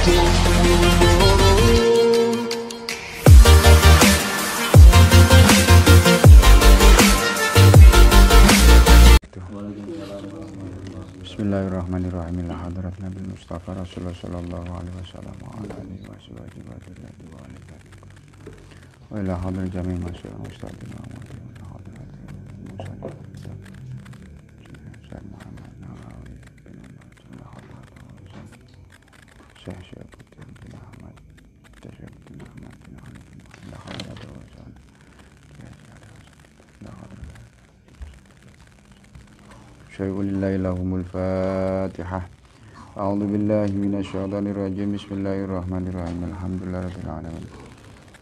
Bismillahirrahmanirrahim. Ila hadrat Nabi Mustafa Rasulullah sallallahu alaihi wasallam wa ala alihi wa sahbihi wa dzurriyyati wa alihi wa ila hadrat jami' masyayikh mustaqim wa hadrat Syekh Muhammad Nawawi bin Syekh Syafuddin bin Ahmad Syekh bin Ahmad bin Ali bin Muhammad Syai'ulillahi lahumul fatihah. A'udzu billahi minasyaitonir rajim. Bismillahirrahmanirrahim. Alhamdulillahirabbil alamin.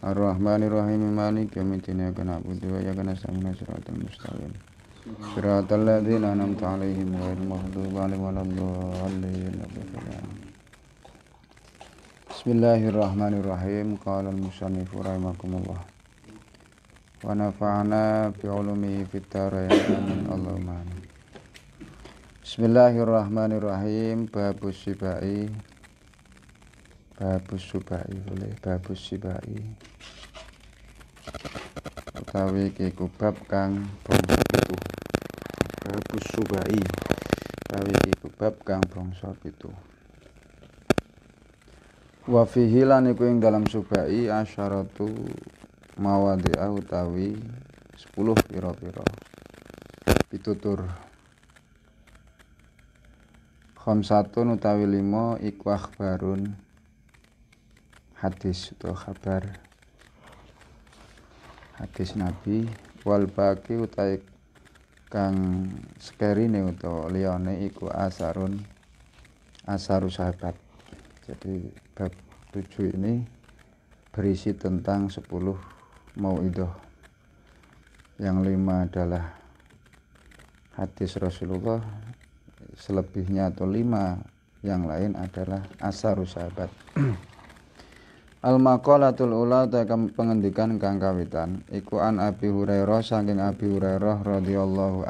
Arrahmanirrahim. Maliki yaumiddin. Iyyaka na'budu wa iyyaka nasta'in. Shiratal mustaqim. Shiratal ladzina an'amta 'alaihim ghairil maghdubi 'alaihim waladdallin. Bismillahirrahmanirrahim. Qala al-musannif rahimakumullah. Wa nafa'ana bi 'ulumihi fid dharain. Amin. Allahumma amin. Bismillahirrahmanirrahim. Babus sibai utawi iku bab kang bangsa pitu. Babus sibai utawi iku bab kang bangsa pitu. Wa fihi lan iku ing dalam subai asyaratu mawadhi'a utawi 10 pira-pira pitutur. Khamsatun utawi 5 iku akhbarun hadis atau kabar hadis Nabi, wal baqi utawi kang sekerine utawa liyane iku asaru sahabat. Jadi bab 7 ini berisi tentang 10 mauidhah. Yang 5 adalah hadis Rasulullah, selebihnya atau 5 yang lain adalah asaru sahabat. Al-maqalatul ula ta pengendikan kang kawitan iku an Abi Hurairah saking Abi Hurairah radhiyallahu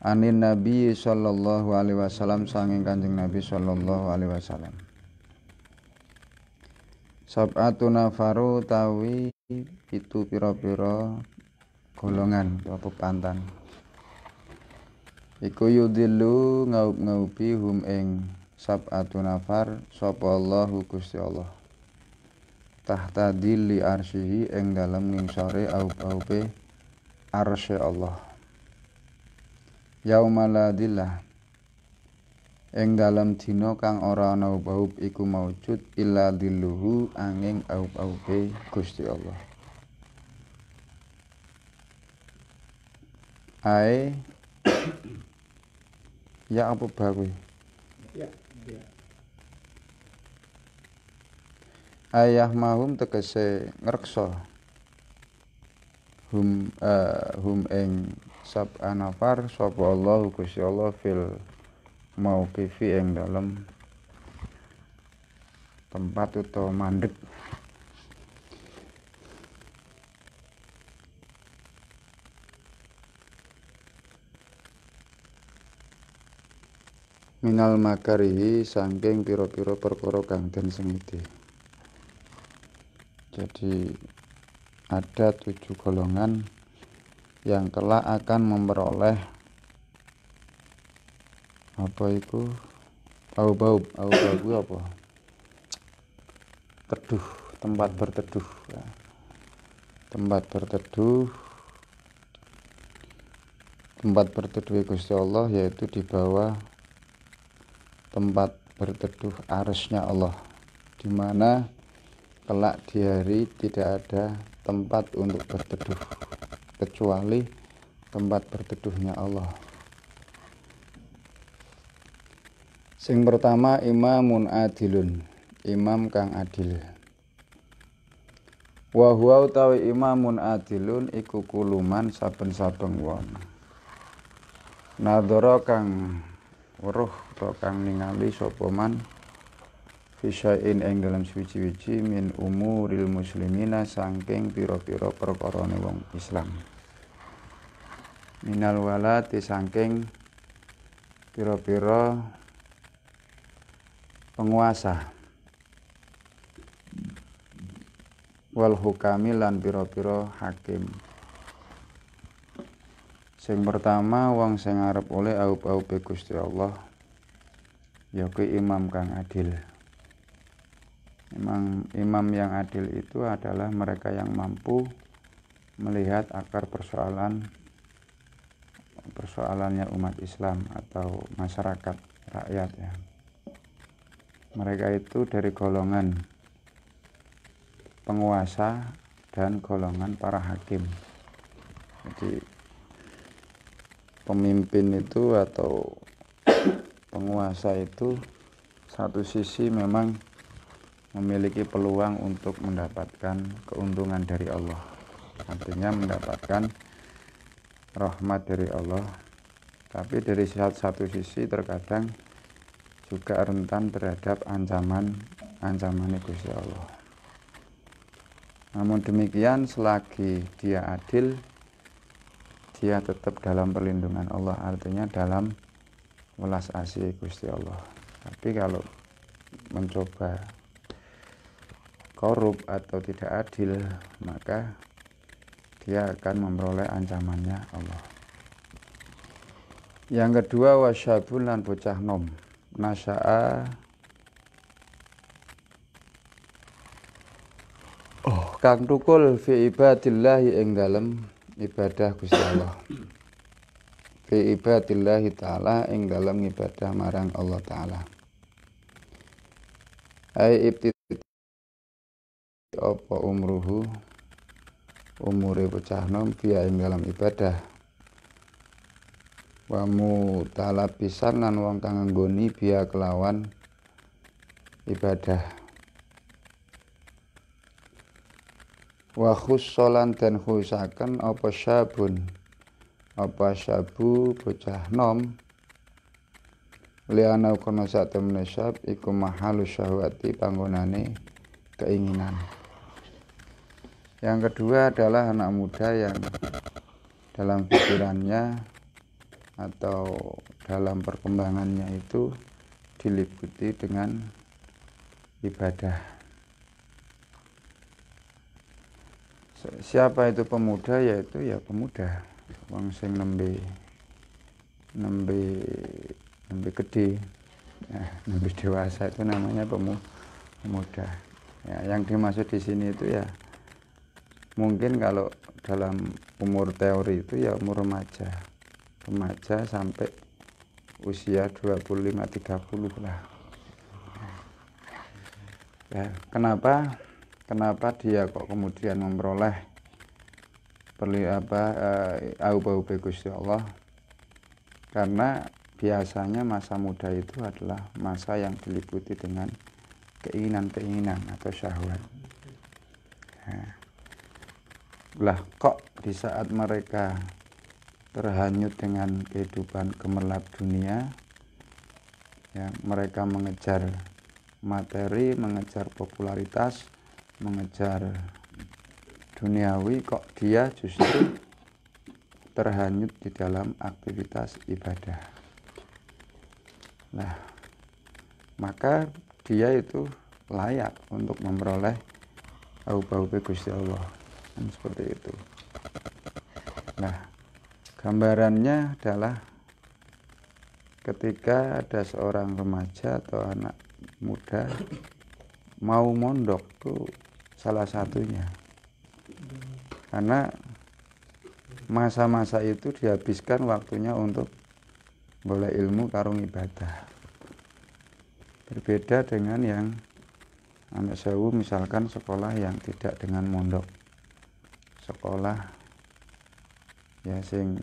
anin Nabi sallallahu alaihi wasallam saking Kanjeng Nabi sallallahu alaihi wasallam. Sab'atu nafaru tawi itu pira-pira golongan atau pantan. Iku yudillu ngaup-ngaupi hum ing sab'atu nafar sapa Allahu Gusti Allah. Tahta dilli arsyihi ing dalem ngingsore aup-aupe arsy Allah. Yaumaladillah ing dalem dina kang ora ana aup-aup iku maujud illa dilluhu angin aup-aupe Gusti Allah. Ya apa bawe? Ya. Ayah mahum tegese ngreksa hum ing sab'a nafar sapa Allah Gusti Allah fil mauqifi ing dalem tempat utawa mandeg. Minal makarihi saking pira-pira perkara kang den sengiti. Jadi ada 7 golongan yang kelak akan memperoleh apa itu aub-aub apa? Teduh, tempat berteduh ya. Tempat berteduh Gusti Allah, yaitu di bawah tempat berteduh arsy-Nya Allah, di mana kelak di hari tidak ada tempat untuk berteduh kecuali tempat berteduhnya Allah. Sing pertama imamun adilun, imam kang adil. Wa huwa utawi imamun adilun iku kuluman saben-saben wong. Nadhara kang weruh utawa kang ningali sapa man fisain ing dalam suci-suci min umuril muslimina saking pira-pira perkarane wong Islam. Minal walati saking pira-pira penguasa wal hukami lan pira-pira hakim. Sing pertama wong sing arep oleh aup-aupe Gusti Allah ya kuwi imam kang adil. Imam yang adil itu adalah mereka yang mampu melihat akar persoalannya umat Islam atau masyarakat rakyat ya. Mereka itu dari golongan penguasa dan golongan para hakim. Jadi pemimpin itu atau penguasa itu satu sisi memang memiliki peluang untuk mendapatkan keuntungan dari Allah, artinya mendapatkan rahmat dari Allah, tapi dari satu sisi terkadang juga rentan terhadap ancaman Gusti Allah. Namun demikian selagi dia adil, dia tetap dalam perlindungan Allah, artinya dalam welas asih Gusti Allah. Tapi kalau mencoba korup atau tidak adil, maka dia akan memperoleh ancamannya Allah. Yang kedua, wasyabun lan bocah nom nasya'a kang tukul fi ibadillahi ing dalem ibadah Gusti Allah. Fi ibadillahi ta'ala ing dalam ibadah marang Allah Ta'ala. Ai ibtiti apa umure bocah nom via ing dalam ibadah. Wa mutalabisan lan wong kang nggoni biya kelawan ibadah. Wa khussolan dan khusaken apa syabu bocah nom liana kono sak temene syab iku mahalus syahwati panggonane keinginan. Yang kedua adalah anak muda yang dalam pikirannya atau dalam perkembangannya itu diliputi dengan ibadah. Siapa itu pemuda? Yaitu ya pemuda, wong sing nembe gede, nembe dewasa itu namanya pemuda. Ya, yang dimaksud di sini itu ya mungkin kalau dalam umur teori itu ya umur remaja sampai usia 25-30 lah. Ya, kenapa dia kok kemudian memperoleh aup-aup Gusti Allah? Karena biasanya masa muda itu adalah masa yang diliputi dengan keinginan atau syahwat. Lah kok di saat mereka terhanyut dengan kehidupan gemerlap dunia, ya, mereka mengejar materi, mengejar popularitas, mengejar duniawi, kok dia justru terhanyut di dalam aktivitas ibadah. Nah, maka dia itu layak untuk memperoleh aup-aup Gusti Allah. Dan seperti itu. Nah, gambarannya adalah ketika ada seorang remaja atau anak muda mau mondok, itu salah satunya. Karena masa-masa itu dihabiskan waktunya untuk boleh ilmu karung ibadah. Berbeda dengan yang anak sewu misalkan sekolah yang tidak dengan mondok. Sekolah ya sing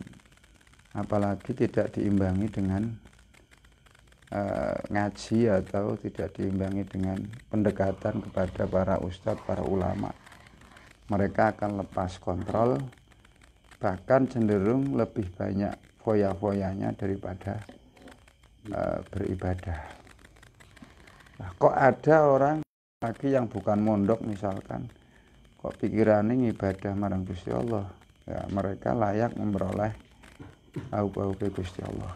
apalagi tidak diimbangi dengan ngaji atau tidak diimbangi dengan pendekatan kepada para ustadz, para ulama. Mereka akan lepas kontrol, bahkan cenderung lebih banyak foya-foyanya daripada beribadah. Nah, kok ada orang lagi yang bukan mondok misalkan, kok pikirannya ibadah marang Gusti Allah, ya mereka layak memperoleh aup-aup Gusti Allah.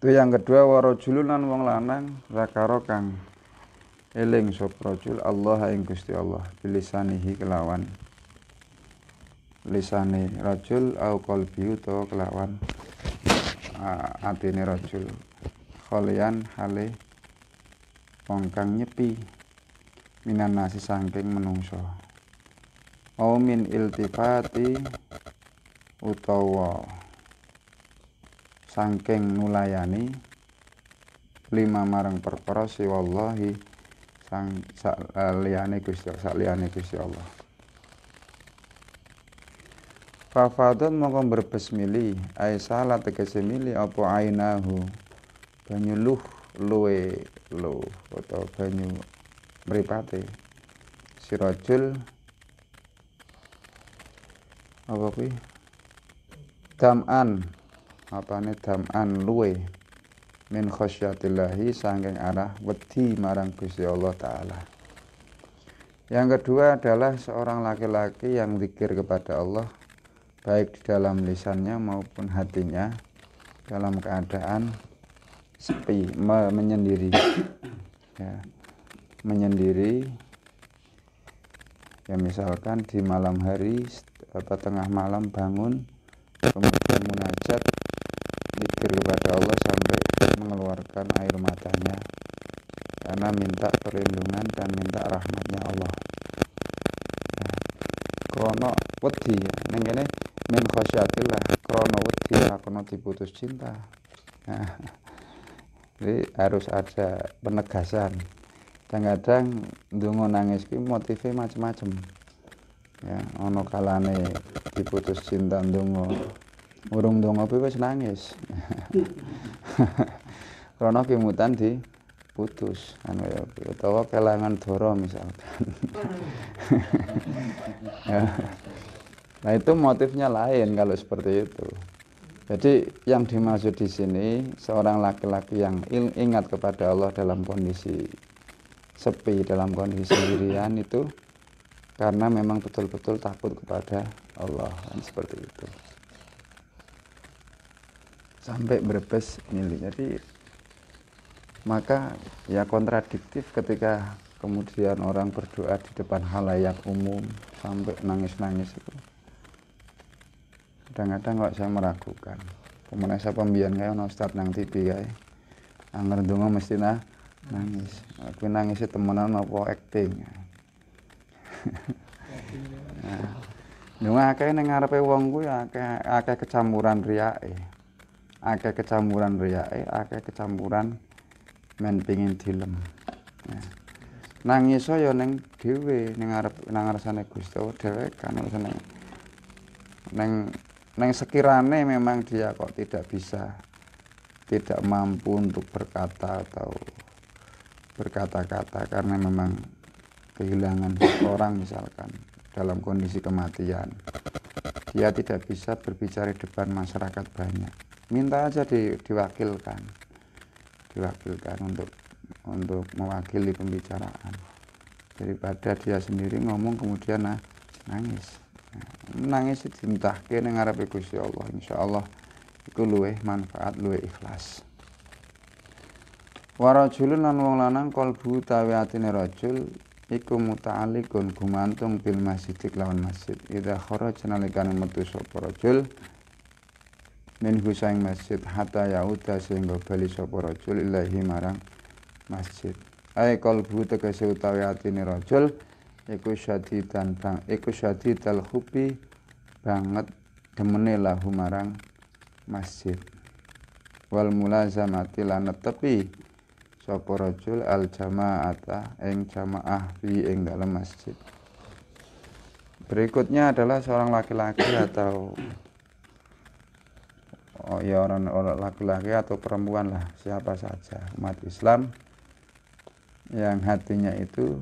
Itu yang kedua, warajulun lan wong lanang zakaro kang eling sapa rajul Allah ing Gusti Allah bilisanihi kelawan lisane rajul au qalbi utawa kelawan atine rajul kholian hale wong kang nyepi minan nasi saking menungso au min iltifati utawa saking nulayani lima marang perkara siwallahi sang saliyane Gusti Allah. Fafadun mongko berbes mili aisala tegese mili apa ainahu banyu luwe utawa banyu mripate sirajul apa kuwi dam'an apane dam'an luwe min khasyatillahi saking arah wedi marang Gusti Allah taala. Yang kedua adalah seorang laki-laki yang zikir kepada Allah baik di dalam lisannya maupun hatinya dalam keadaan sepi, menyendiri. Ya, menyendiri. Ya misalkan di malam hari atau tengah malam bangun kemudian munajat zikir kepada Allah sampai mengeluarkan air matanya karena minta perlindungan dan minta rahmatnya Allah. Krono wedi ning kene min khasyatillah krono wedi krono diputus cinta. Nah, jadi harus ada penegasan. Kadang-kadang ndonga nangis ki motive macam-macam. Ya, ono kalane diputus cinta ndonga. Urung ndonga wis nangis. Krono kemutan diputus utawa kelangan doro misalkan. Ya. Nah itu motifnya lain kalau seperti itu. Jadi yang dimaksud di sini seorang laki-laki yang ingat kepada Allah dalam kondisi sepi, dalam kondisi sendirian itu karena memang betul-betul takut kepada Allah, kan seperti itu. Sampai berbes milih. Jadi maka ya kontradiktif ketika kemudian orang berdoa di depan halayak umum sampai nangis-nangis itu. Kadang-kadang kok saya meragukan. Kemudian saya pembian kayak ono ustad nang TV kae. Anger ndonga mesti nangis. Aku nangis temenan apa acting. Nah, ndonga akeh ning ngarepe wong kuwi akeh kecampuran riyake. Akeh kecampuran men pengin dilem. Nah, nangis ya ning dhewe ning ngarsane Gusti Allah dhewe kan neng sekirane memang dia kok tidak mampu untuk berkata atau berkata-kata karena memang kehilangan orang misalkan dalam kondisi kematian, dia tidak bisa berbicara di depan masyarakat banyak, minta aja diwakilkan untuk mewakili pembicaraan daripada dia sendiri ngomong kemudian nangis ditintahke ning ngarepe Gusti Allah, insyaallah iku luwih manfaat, luwih ikhlas. Wa rajulun lan wong lanang qalbu tawi atine rajul iku muta'alliqun gumantung bil masjid lawan masjid. Idza kharaja nalikane metu sapa rajul min husaing masjid hatta yauda sehingga bali sapa rajul ilahi marang masjid. Ai qalbu tegese utawi atine rajul iku syadidal hubbi banget demene lahu marang masjid wal mulazamati lan netepi sapa rajul al jamaata ing jamaah fi ing dalam masjid. Berikutnya adalah seorang laki-laki atau orang laki-laki atau perempuan lah, siapa saja umat Islam yang hatinya itu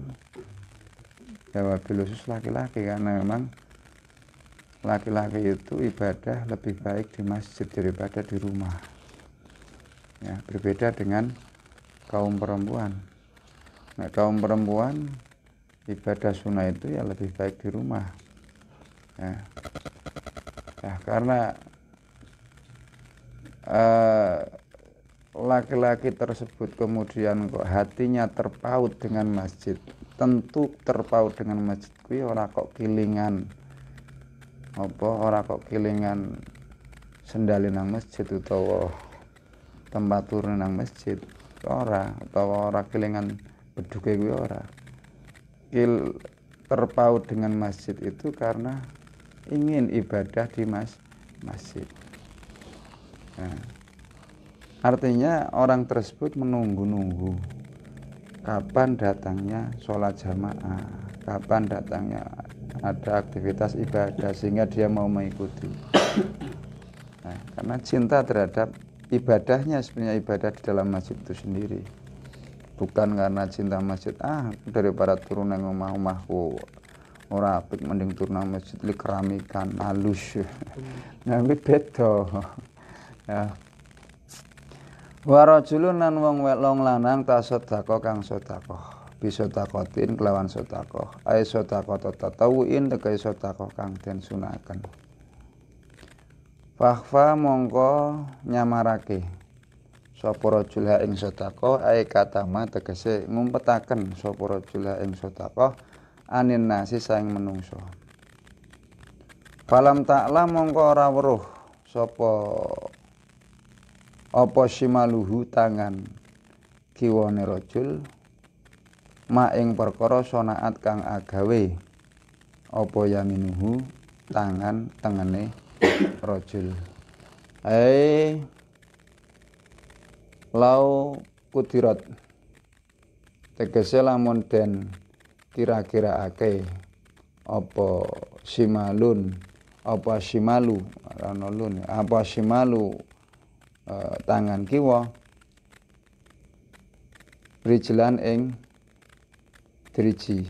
wabil khusus laki-laki, karena memang laki-laki itu ibadah lebih baik di masjid daripada di rumah. Ya, berbeda dengan kaum perempuan. Nah, kaum perempuan ibadah sunnah itu ya lebih baik di rumah. Ya, karena laki-laki tersebut kemudian kok hatinya terpaut dengan masjid, tentu terpaut dengan masjid kuwi ora kok kilingan ora kok kilingan sendali nang masjid utawa tempat turun nang masjid ora, utawa ora kilingan beduke kuwi ora. Terpaut dengan masjid itu karena ingin ibadah di masjid. Nah, artinya orang tersebut menunggu-nunggu kapan datangnya sholat jamaah, kapan datangnya ada aktivitas ibadah sehingga dia mau mengikuti. Nah, karena cinta terhadap ibadahnya, sebenarnya ibadah di dalam masjid itu sendiri, bukan karena cinta masjid daripada turun nang omah-omahku ora apik mending turun nang masjid li keramikan halus. Nah iki beda. Ya. Wa rajulun nan wong welong lanang tasedaqah kang sedaqah bisa takotin kelawan sedaqah ai sedaqah tatawuin tekai sedaqah kang den sunaken. Fakhfa mongko nyamarake sapa rajul ha ing sedaqah ai katama tegese ngumpetaken sapa rajul ha ing sedaqah anin nasi saing menungso. Falam ta'lam mongko ora weruh sapa apa simaluhu tangan kiwane rajul ma ing perkara sonaat kang agawe apa yaminuhu tangan tengene rajul. Lau kudirat tegese lamun den kira-kiraake apa simalun apa simalu ana lun apa simalu tangan kiwa rijlan ing driji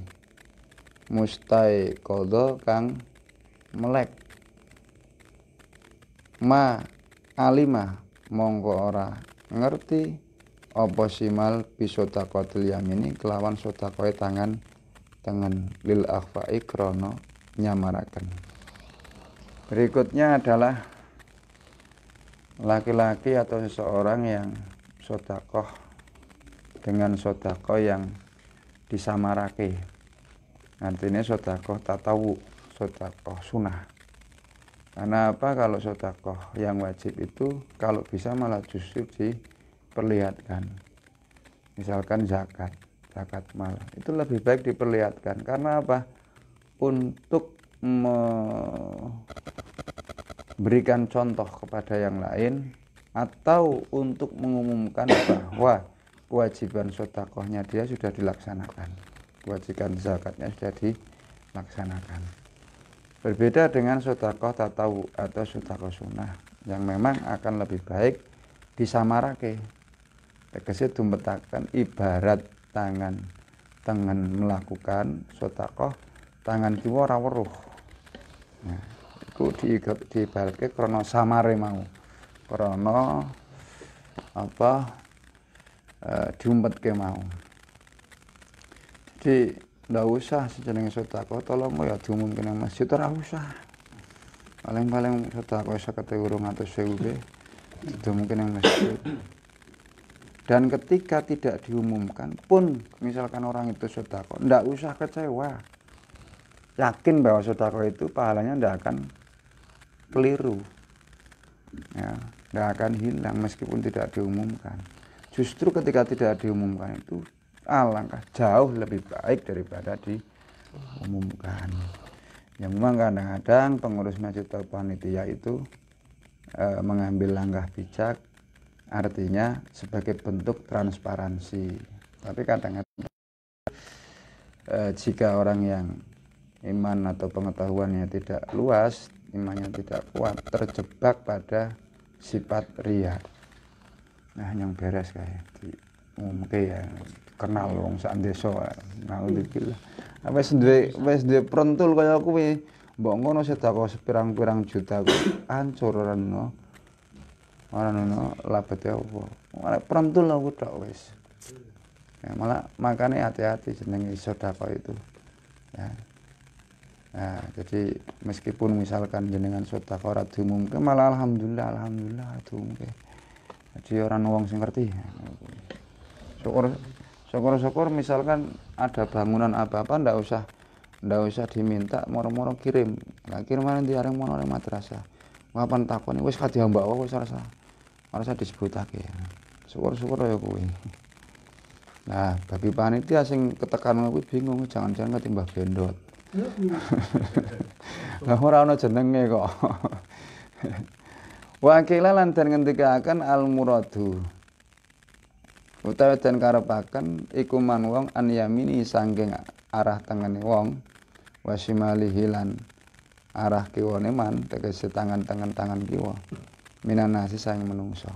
mustai qadha kang melek ma alima mongko ora ngerti apa simal bisa takotil yamini kelawan sedaqahe tangan tengen lil akhfa'i krana nyamaraken. Berikutnya adalah laki-laki atau seseorang yang sedaqah dengan sedaqah yang disamarake. Artinya sedaqah tatawu, sedaqah sunah. Karena apa? Kalau sedaqah yang wajib itu kalau bisa malah justru diperlihatkan. Misalkan zakat mal itu lebih baik diperlihatkan. Karena apa? Untuk memberikan contoh kepada yang lain atau untuk mengumumkan bahwa kewajiban sedaqahnya dia sudah dilaksanakan, kewajiban zakatnya sudah dilaksanakan. Berbeda dengan sedaqah tatawu atau sedaqah sunnah yang memang akan lebih baik disamarake. Tegese dumpetaken ibarat tangan melakukan sedaqah, tangan kiwa ora weruh. Nah, iku diibaratke krana samare mau. Krana diumpetke mau. Jadi ndak usah sejenenge sedaqah tolong ya diumumke nang masjid ora usah. Paling sedaqah 50.000 ke diumumke nang masjid. Dan ketika tidak diumumkan pun misalkan orang itu sedaqah, ndak usah kecewa. Yakin bahwa sedaqah itu pahalanya ndak akan keliru. Ya, ndak akan hilang meskipun tidak diumumkan. Justru ketika tidak diumumkan itu alangkah jauh lebih baik daripada diumumkan. Ya memang kadang-kadang pengurus masjid atau panitia itu mengambil langkah bijak, artinya sebagai bentuk transparansi. Tapi kadang-kadang jika orang yang iman atau pengetahuannya tidak luas, imannya tidak kuat, terjebak pada sifat riya. Nah, yang beres kayak diumumke ya kenal wong sak desa. Naudzubillah. Wis duwe prentul kaya kuwi, mbok ngono sedekah sepirang-pirang juta kuwi hancur ora ono. Ora ono labete apa. Ora prentul aku tok wis. Ya, malah makane hati-hati jenenge sedekah itu. Ya. Nah, jadi meskipun misalkan jenengan sedekah ora diumumke malah alhamdulillah diumumke. Jadi orang wong sing ngerti. Syukur misalkan ada bangunan apa-apa ndak usah diminta moro-moro kirim. Lah kiriman diareng mono ning madrasah. Kapan takoni wis kadhi mbak wae wis ora disebutake. Syukur ya kuwi. Nah, bagi panitia sing ketekan kuwi bingung jangan-jangan ketimbah bendot. Lah ora ana jenenge kok. Wakila lan den ngendikaken al muradu. Utawa den karepaken iku man wong an yamini sangking arah tengene wong wasimalihi lan arah kiwane man tegese tangan kiwa minanasi sang menungso.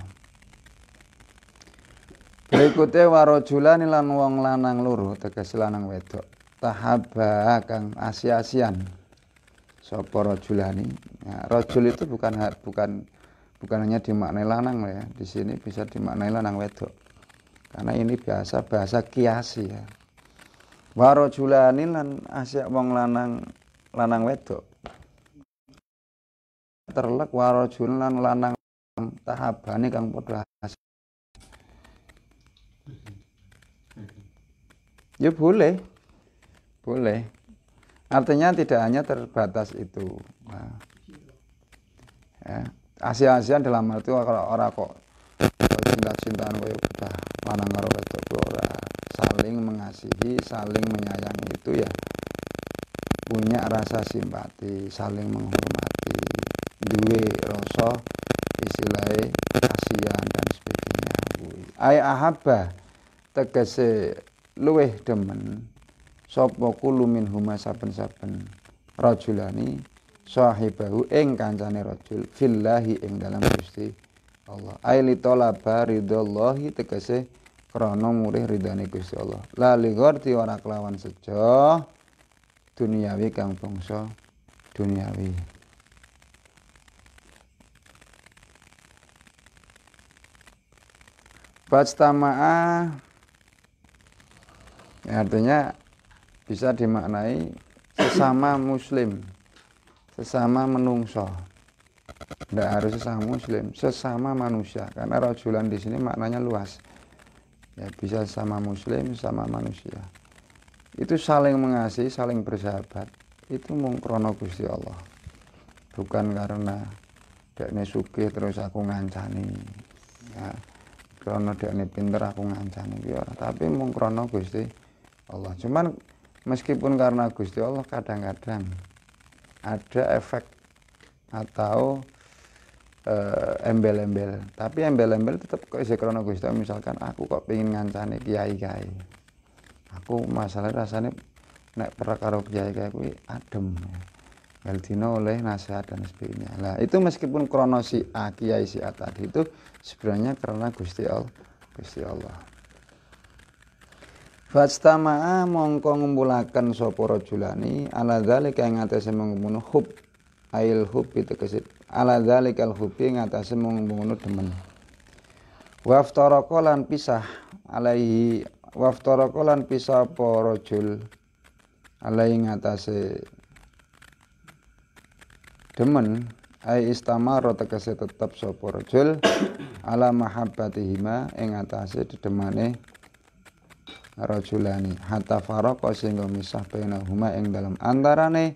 Berikute warajulani lan wong lanang loro tegese lanang wedok tahaba kang asi-asian sapa rajulani. Nah, rajul itu bukan hanya dimaknai lanang ya. Di sini bisa dimaknai lanang wedok. Karena ini bahasa kiasi ya. Warajulani lan asya wong lanang wedok. Terlek warajul lan lanang tahabane kang padha ya boleh. Artinya tidak hanya terbatas itu. Nah, ya. Asia-asian dalam arti orang kok cinta-cintaan koyo betah lanang karo wedok ora, saling mengasihi, saling menyayangi itu ya punya rasa simpati, saling menghormati, duwe rasa istilahnya kasihan dan sebagainya. Ai ahabba tegese luweh demen sapa kulo minhuma saben-saben rajulani sahibahu ing kancane rajul fillahi ing dalam Gusti Allah. Ai li talaba ridallahi tegese krana murih ridane Gusti Allah. La li gharti ora kelawan sejo duniawi kang bangsa duniawi. Bastama'a artinya bisa dimaknai sesama muslim, sesama menungso. Tidak harus sesama muslim, sesama manusia. Karena rajulan di sini maknanya luas. Ya, bisa sesama muslim, sesama manusia. Itu saling mengasihi, saling bersahabat. Itu mung krana Gusti Allah. Bukan karena dekne sugih terus aku ngancani. Ya, krana dekne pinter aku ngancani ya, tapi mung krana Gusti Allah. Cuman meskipun karena Gusti Allah kadang-kadang ada efek atau embel-embel, tapi embel-embel tetap kok isih krana Gusti Allah. Misalkan aku kok pengin ngancani kiai-kiai, aku masalah rasanya nek perkara kiai-kiai kuwi adem Galdino oleh nasihat dan sebagainya. Nah itu meskipun krana si A kiai si A tadi itu sebenarnya karena Gusti Allah. Fastama'a mongko ngumpulaken sapa rajulani ala zalika ing atase mengkono hub ail hub itu kesit ala zalikal hub ing atase mengkono demen. Waftaraka lan pisah alaihi waftaraka lan pisah apa rajul alaihi ing atase demen ai istamara tegese tetep sapa rajul ala mahabbatihima ing atase dedemane rajulani hatta farqa sehingga misah bainahuma ing dalam antarane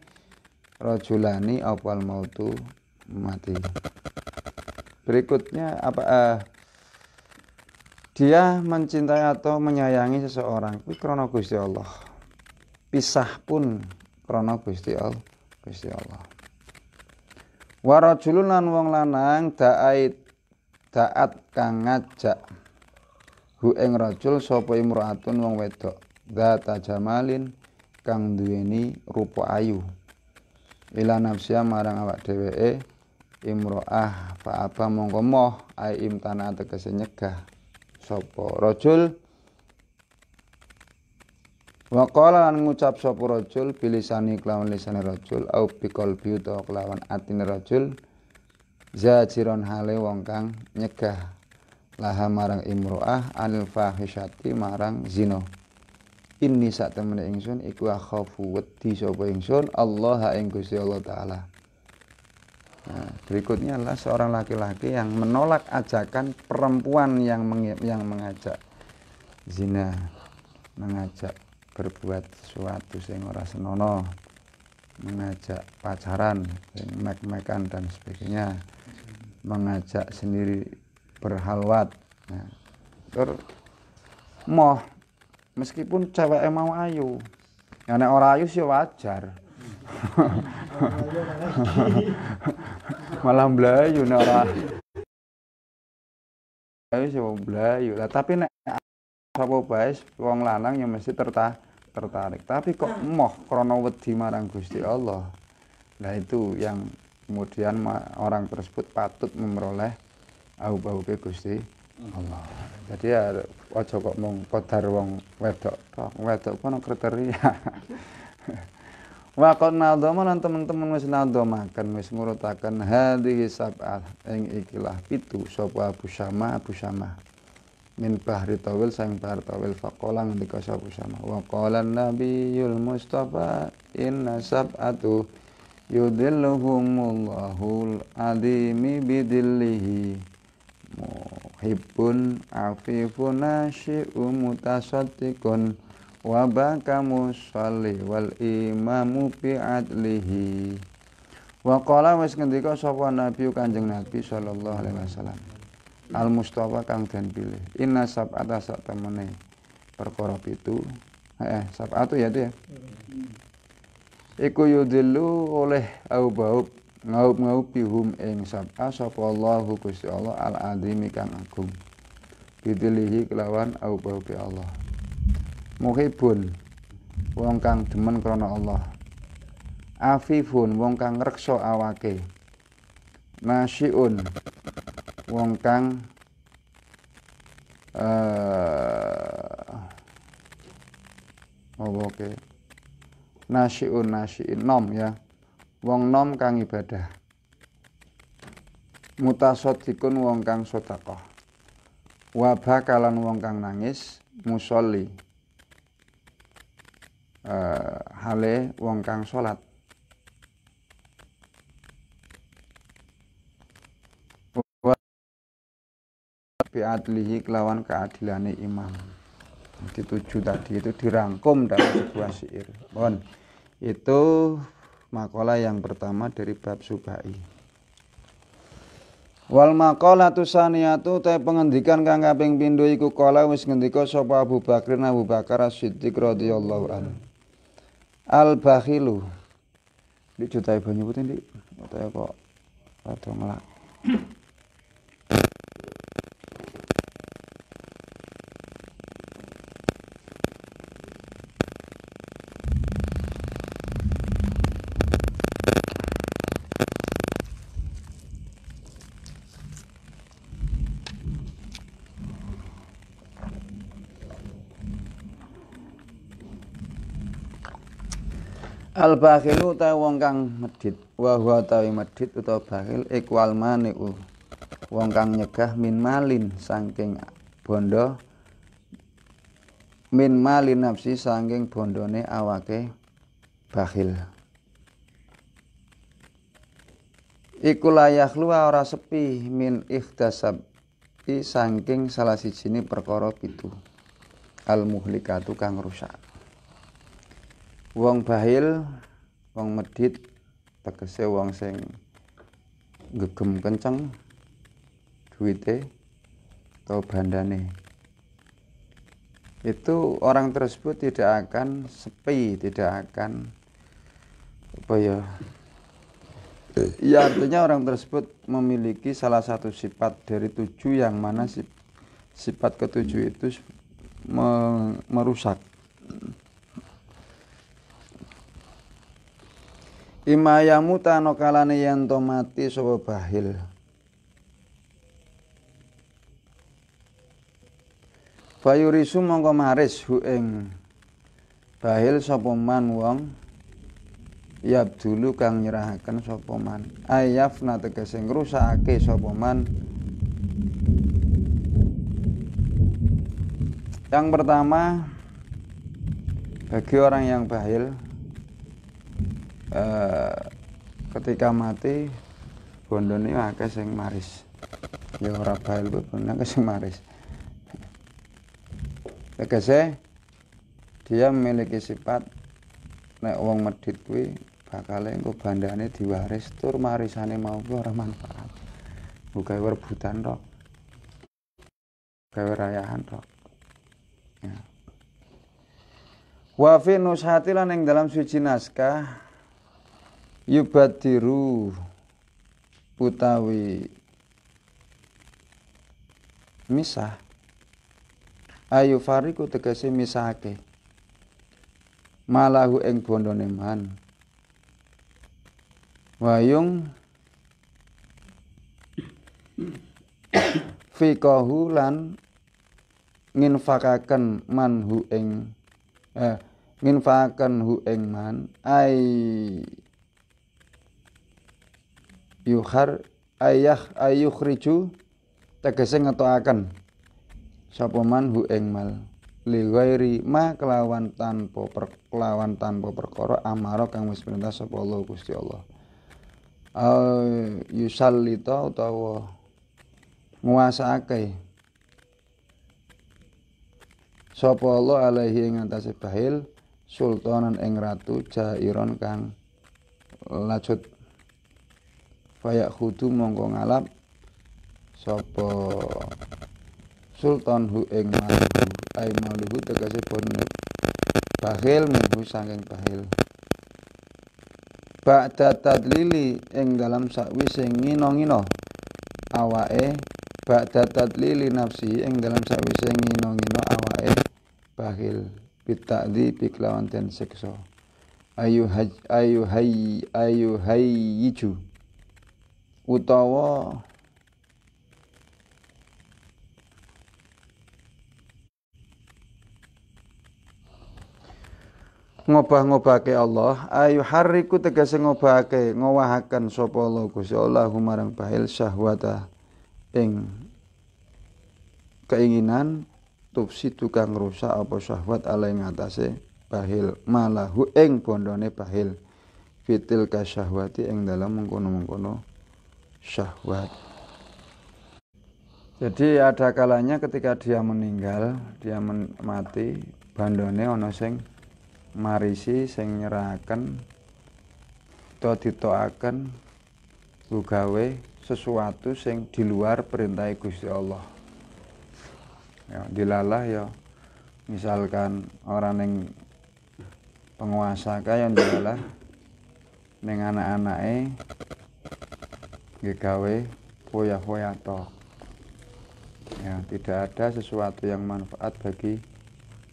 rajulani apal mautu mati. Berikutnya dia mencintai atau menyayangi seseorang kuwi krana Gusti Allah. Pisah pun krana Gusti Allah. Wa rajulun lan wong lanang daat kang ngajak hu ing rajul sapa imraatun wong wedok dzata jamalin kang duweni rupa ayu ila nafsiya marang awak dheweke imroah fa apa mongko moh ai imtana tegese nyegah sapa rajul wa qala lan ngucap sapa rajul bilisani kelawan lisane rajul au biqalbi utawa kelawan atine rajul zajiron hale wong kang nyegah laha marang imro'ah anil fahisyati marang zina. Inni sak temene ingsun iku akhafu wedi sapa ingsun Allah ing Gusti Allah taala. Nah, berikutnya adalah seorang laki-laki yang menolak ajakan perempuan yang mengajak zina, mengajak berbuat sesuatu sing ora senono, mengajak pacaran, mek-mekan dan sebagainya, mengajak sendiri berhalwat. Nah, moh meskipun cewek mau ayu, ya nek ora ayu sih wajar. Malah mblayu nek ora ayu sih mblayu. Lah tapi nek sapa bae wong lanang ya mesti tertarik. Tapi kok moh krana wedi marang Gusti Allah. Nah itu yang kemudian orang tersebut patut memperoleh au-au ke Gusti Allah. Jadi ya aja kok mung kodar wong wedok tok. Wedok kono kriteria. Wa qad nadhama lan teman-teman wis nadhamaken wis ngurutaken hadhihi sab'ah ing ikilah pitu sapa Abu Syamah min bahri tawil sang bahar tawil faqala ngendika sapa Syamah wa qala nabiyul mustafa inna sab'atu yudhilluhumullahu adimi bidillihi muhibbun afifun nasyi'u mutasaddiqun wa baka musalli wal imamu bi adlihi. Wa qala wis ngendika sapa Nabi Kanjeng Nabi sallallahu alaihi wasallam al mustafa kang den pilih inna sab'ata sak temene perkara pitu sab'atu ya itu ya iku yudillu oleh au-bau ngaup bihum ing sab'a sapa Allahu Gusti Allah al azimi kang agung bidilihi kelawan au-bau bi Allah. Muhibun wong kang demen krana Allah. Afifun wong kang ngreksa awake. Nasyiun wong kang oke. Nasyiun nom ya. Wong nom kang ibadah. Mutasaddiqun wong kang sedekah. Wa bakalan wong kang nangis musolli. Hale wong kang salat bi adlihi kelawan keadilane imam. Jadi 7 tadi itu dirangkum dalam sebuah syair. Mohon itu makalah yang pertama dari bab subai. Wal maqalatu saniyatu te pengendikan kang kaping pindho iku kala wis ngendika sapa Abu Bakar As-Siddiq radhiyallahu anhu. Al bakhilu. Dik jutai banyu putih Dik. Atau kok rada ngelak. Al bakhilu ta wong kang medhit wa huwa tawi medhit utawa bakhil ikwal mani'u wong kang nyegah min malin saking bondo min malin nafsi saking bondone awake bakhil iku layakhlu ora sepi min ikhtasab saking salah sijine perkara pitu al muhlikatu kang rusak. Wong bahil, wong medhit tegese wong sing gegem kenceng duwite atau bandane. Itu orang tersebut tidak akan sepi, tidak akan apa ya. Ya artinya orang tersebut memiliki salah satu sifat dari 7 yang mana sifat ke-7 itu merusak. Imayamu tano kalane yen to mati sapa bahil. Fayurisu mongko maris hu ing bahil sapa man wong yabdulu kang nyerahaken sapa man. Ayafna tegese ngrusakake sapa man. Yang pertama bagi orang yang bahil ketika mati bondone akeh sing maris. Ya ora bahil kuwi bondone akeh sing maris. Tegese dia memiliki sifat nek wong medhit kuwi bakal engko bandane diwaris tur marisane mau kuwi ora manfaat. Bukan rebutan tok. Gawe rayahan tok. Ya. Wa fi nushati lan ing dalam suci naskah yubadiru utawi misah ayu fariku tegese misahake malahu ing bondone man wayung fiqahu lan nginfakaken manhu ing nginfakaken hu ing man ayukhriju tegese ngetokaken sapa man hu ing mal li ghairi ma kelawan tanpa perkara amara kang wis perintah sapa Allah Gusti Allah yusallita utawa nguasake sapa Allah alaihi ing atase bahil sultanan ing ratu jairon kang lacut fayak khudu mongko ngalap sapa sultan hu ing maluhu ai maluhu tegese bonne bahil minhu saking bahil ba'da tadlili ing dalam sakwise ngino-ngino awake ba'da tadlili nafsi ing dalam sakwise ngino-ngino awake bahil bita'dzi biklawan den siksa ayu hayyiju utawa ngobah-ngobahake Allah ayu hariku tegese ngobahake ngowahaken sapa Allah Gusti Allah marang bahil syahwata ing keinginan tufsi tukang rusak apa syahwat ala ing atase bahil malahu ing bondone bahil fitil kasyahwati ing dalam mengkono-mengkono syahwat. Jadi ada kalanya ketika dia meninggal, dia mati, bandone ana sing marisi sing nyerahaken utawa ditokaken gawe sesuatu sing di luar perintah Gusti Allah. Ya, dilalah ya misalkan orang yang penguasa kaya dilalah ning anak-anake gawe foya-foya tok. Ya, tidak ada sesuatu yang manfaat bagi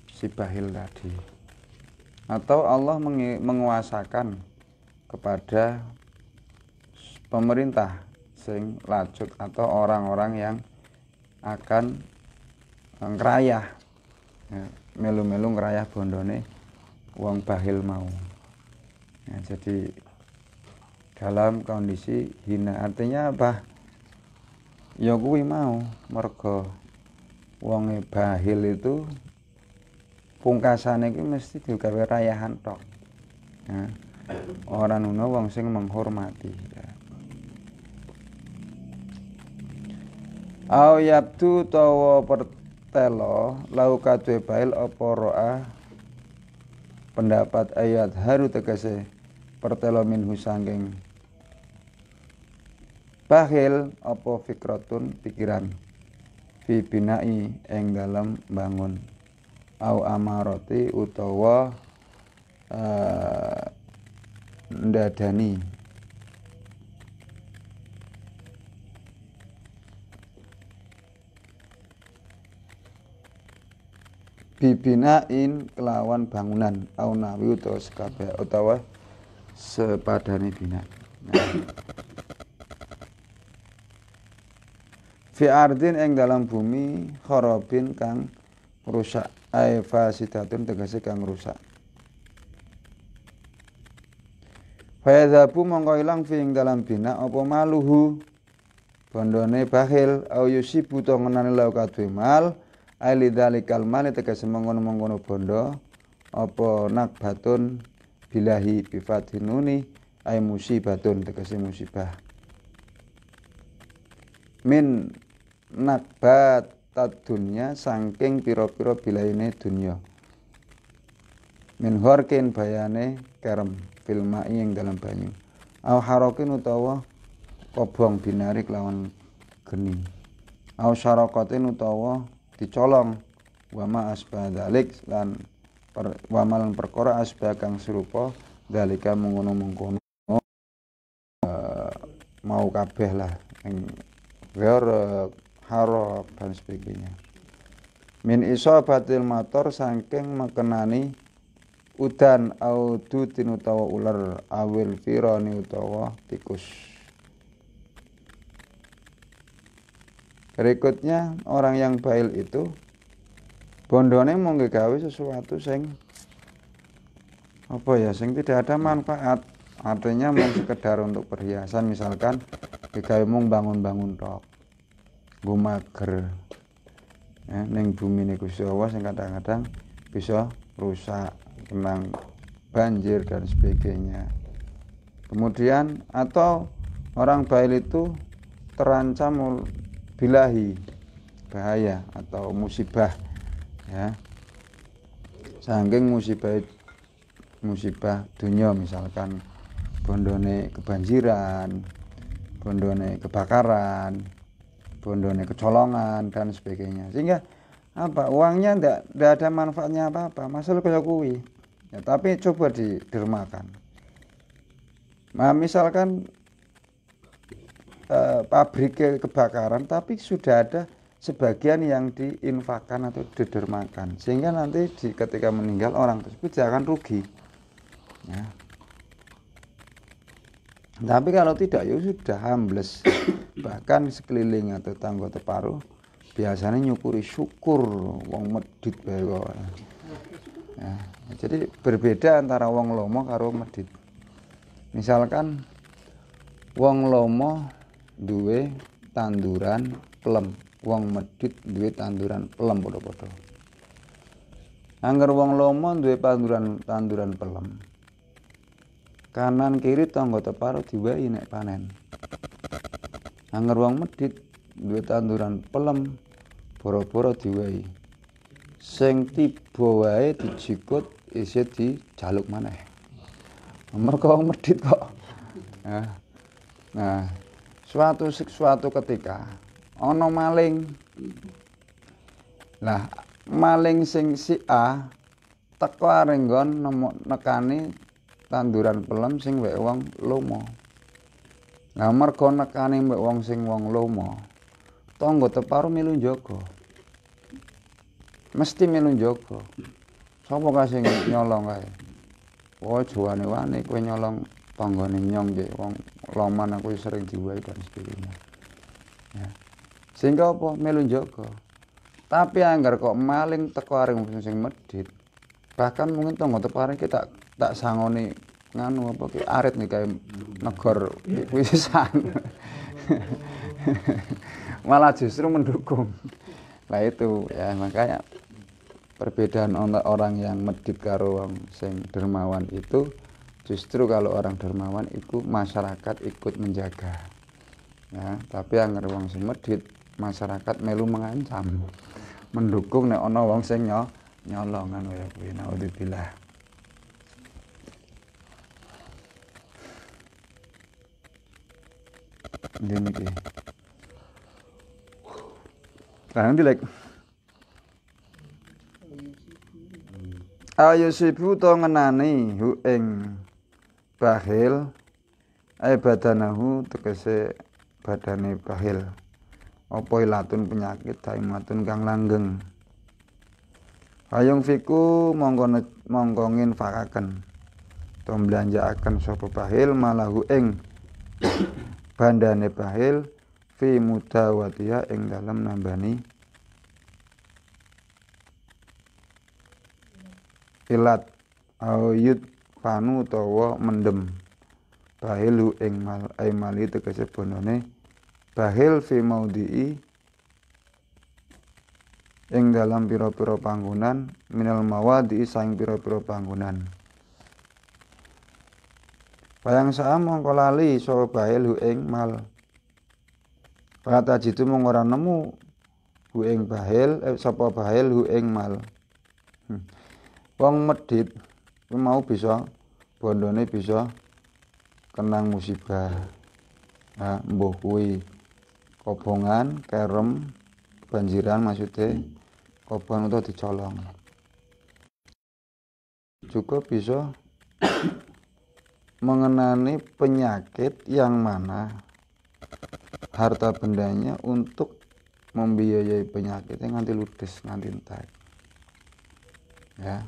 si bahil tadi. Atau Allah menguasakan kepada pemerintah sing lacut atau orang-orang yang akan ngrayah ya, melu-melu ngrayah bondone wong bahil mau ya, jadi dalam kondisi hina artinya apa ya kuwi mau mergo wonge bahil itu pungkasane iki mesti digawe rayahan tok ya. Ora nuno wong sing menghormati ya. Au yabtu tawa pertelo lau kadwe bail apa ro'a pendapat ayat haru tegese pertelo minhu sangking bahil apa fikratun pikiran fi binai ing dalam bangun au amarati utawa ndadani bibinain kelawan bangunan au nawi utawa sekabeh utawa sepadane bina fi ardin ing dalam bumi kharabin kang rusak ai fasidatun tegese kang rusak fayadhabu mongko ilang fi ing dalam bina apa maluhu bondone bahil au yusibu to ngenane lau kadhe mal ai lidzalikal mal tegese mengkono-mengkono bondo apa nakbatun bilahi bifatinuni ai musibatun tegese musibah min nakbat dunya saking pira-pira bilaine dunya min horkin bayane kerem filmai ing dalam banyu au harokin utawa kobong binarik lawan geni au syarakatin utawa dicolong wama asbadalik lan wamalan perkara asbah kang serupa dalika mengkono-mengkono mau kabeh lah ing harap dan sebagainya min isobatil motor saking mekenani udan au dutin utawa ular awil firani utawa tikus. Berikutnya orang yang bail itu bondone mau gawe sesuatu sing apa ya sing tidak ada manfaat, artinya mau sekedar untuk perhiasan, misalkan digawe mung bangun-bangun tok nggo mager ning bumi niku Gusti Allah sing kadang-kadang bisa rusak, kenang banjir dan sebagainya. Kemudian atau orang bail itu terancam bilahi bahaya atau musibah ya, saking musibah dunia, misalkan bondone kebanjiran, bondone kebakaran, bondone kecolongan dan sebagainya, sehingga apa uangnya ndak ada manfaatnya apa-apa, masalah kaya kuwi ya, tapi coba didermakan. Nah, misalkan pabrik kebakaran tapi sudah ada sebagian yang diinfakkan atau didermakan, sehingga nanti ketika meninggal orang tersebut jangan rugi ya. Tapi kalau tidak ya sudah ambles. Bahkan sekeliling atau tangga teparuh biasanya nyukuri syukur wong medit bae kok. Ya, jadi berbeda antara wong lomo karo medit. Misalkan wong lomo duwe tanduran pelem, wong medit duwe tanduran pelem padha-padha. Angger wong lomo duwe tanduran pelem, kanan kiri tangga teparuh diwai nek panen. Angger wong medit duwe tanduran pelem boro-boro diwai. Sing tiba wae dijikut isih dijaluk maneh. Mergo wong medit kok. Nah, suatu ketika ana maling. Lah, maling sing si A teko arenggon nekani tanduran pelem sing wek wong lomo. Lah mergo nekani mbek wong sing wong lomo, tangga teparuh melu njaga. Mesti melu njaga. Sapa kae sing nyolong kae? Oh, juwane-wane kowe nyolong tanggane nyong nggih wong loman aku sering diwai dan sebagainya. Ya. Sehingga apa? Melu njaga. Tapi anggar kok maling teko areng sing medhit, bahkan mungkin tangga teparuh ki tak sangoni nganu apa ki arit nih kayak negor pisan. Malah justru mendukung. Nah itu ya, makanya perbedaan orang yang medit karo wong sing dermawan itu, justru kalau orang dermawan itu masyarakat ikut menjaga ya, tapi anggar wong sing medit masyarakat melu mengancam, mendukung nek ana wong sing nyolong kan ya kuwi. Naudzubillah. Dene iki. Kan dilek. Ayo sibu to ngenani hu ing bahil badanahu tegese badane bahil. Apa ilatun penyakit daimatun kang langgeng. Hayung fiku mongko nginfakaken to mblanjakaken sapa bahil malahu ing bandane bahil fi mudawatiha ing dalem nambani ilat ayut panu utawa mendem bahil ing mali tegese bonone bahil fi maudii ing dalam pira-pira panggonan minal mawadi saing pira-pira panggonan. Bayang saam mongko lali sapa bahil ing mal Fala tajidu mung ora nemu hu ing bahil sapa bahil hu ing mal. Wong medhit ku mau bisa bondone bisa kenang musibah. Nah, mbuh kuwi kobongan, kerem, banjiran maksudnya kobongan itu dicolong. Juga bisa mengenani penyakit yang mana harta bendanya untuk membiayai penyakitnya nganti ludes, nganti entek. Ya.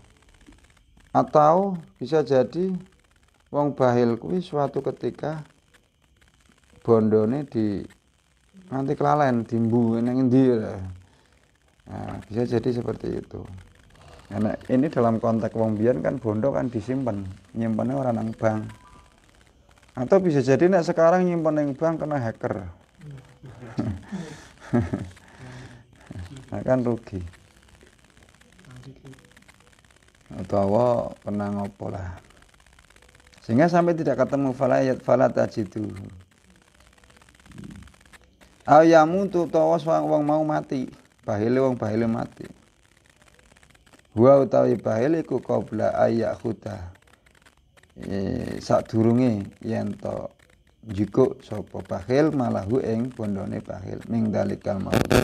Atau bisa jadi wong bahil kuwi suatu ketika bondone di nganti kelalen dimbu ning endi. Nah, bisa jadi seperti itu. Karena ini dalam konteks wong biyen kan bondo kan disimpan, nyimpannya orang nang bank. Atau bisa jadi nek sekarang nyimpan ning bank kena hacker. Nah, kan rugi. Atau kena ngopo lah. Sehingga sampai tidak ketemu fala tajidu. Ayamu tu tawas wong mau mati, bahile wong bahile mati. Wa utawi bahile iku qabla ayyakhuta. Sadurunge yen to jikuk sapa bahil malahu ing bondone bahil ming dalikal mauti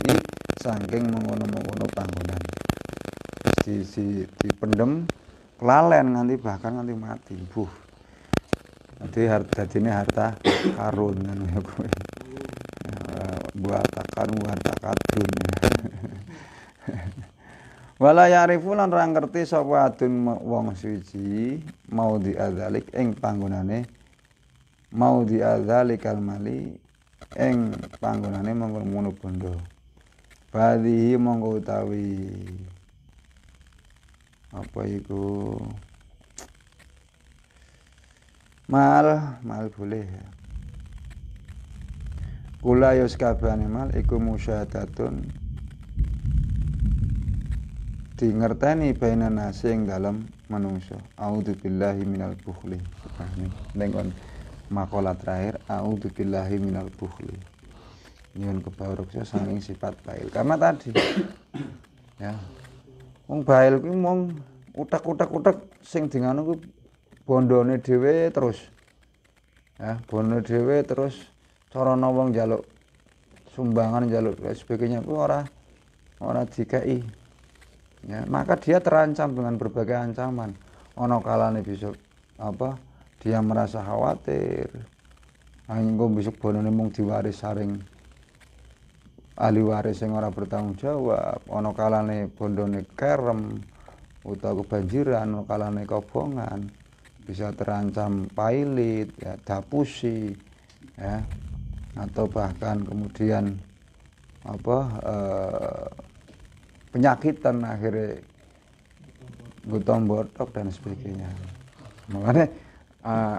saking mengono-mengono panggonan. Dipendem kelalen nganti bahkan nganti mati. Nanti dadine harta karun ngono ya kuwi. Buat takadun. Wala ya'rifu lan ora ngerti sapa adun wong suci mau diadzalik ing panggonane mau diadzalikal mali ing panggonane mengkono bondo. Badhi monggo utawi apa iku mal boleh ya. Kula yus kabehane mal iku musyahadatun di ngerteni baina nasi ing dalam manungsa. A'udzubillahi minal bukhli. Dengan makalah terakhir a'udzubillahi minal bukhli. Nyuwun kebaroksa saking sifat bail. Karena tadi ya. Wong bail kuwi mung utek sing dinganu kuwi bondone dhewe terus. Ya, bondone dhewe terus carana wong njaluk sumbangan njaluk sebagainya kuwi ora dikai. Ya, maka dia terancam dengan berbagai ancaman. Ono kalane bisa dia merasa khawatir. Engko besok bonone mung diwaris saring ahli waris sing ora bertanggung jawab. Ono kalane bondone kerem utawa kebanjiran, ono kalane kobongan. Bisa terancam pailit, ya, dapusi, ya. Atau bahkan kemudian penyakitan akhirnya gotong botok dan sebagainya. Makanya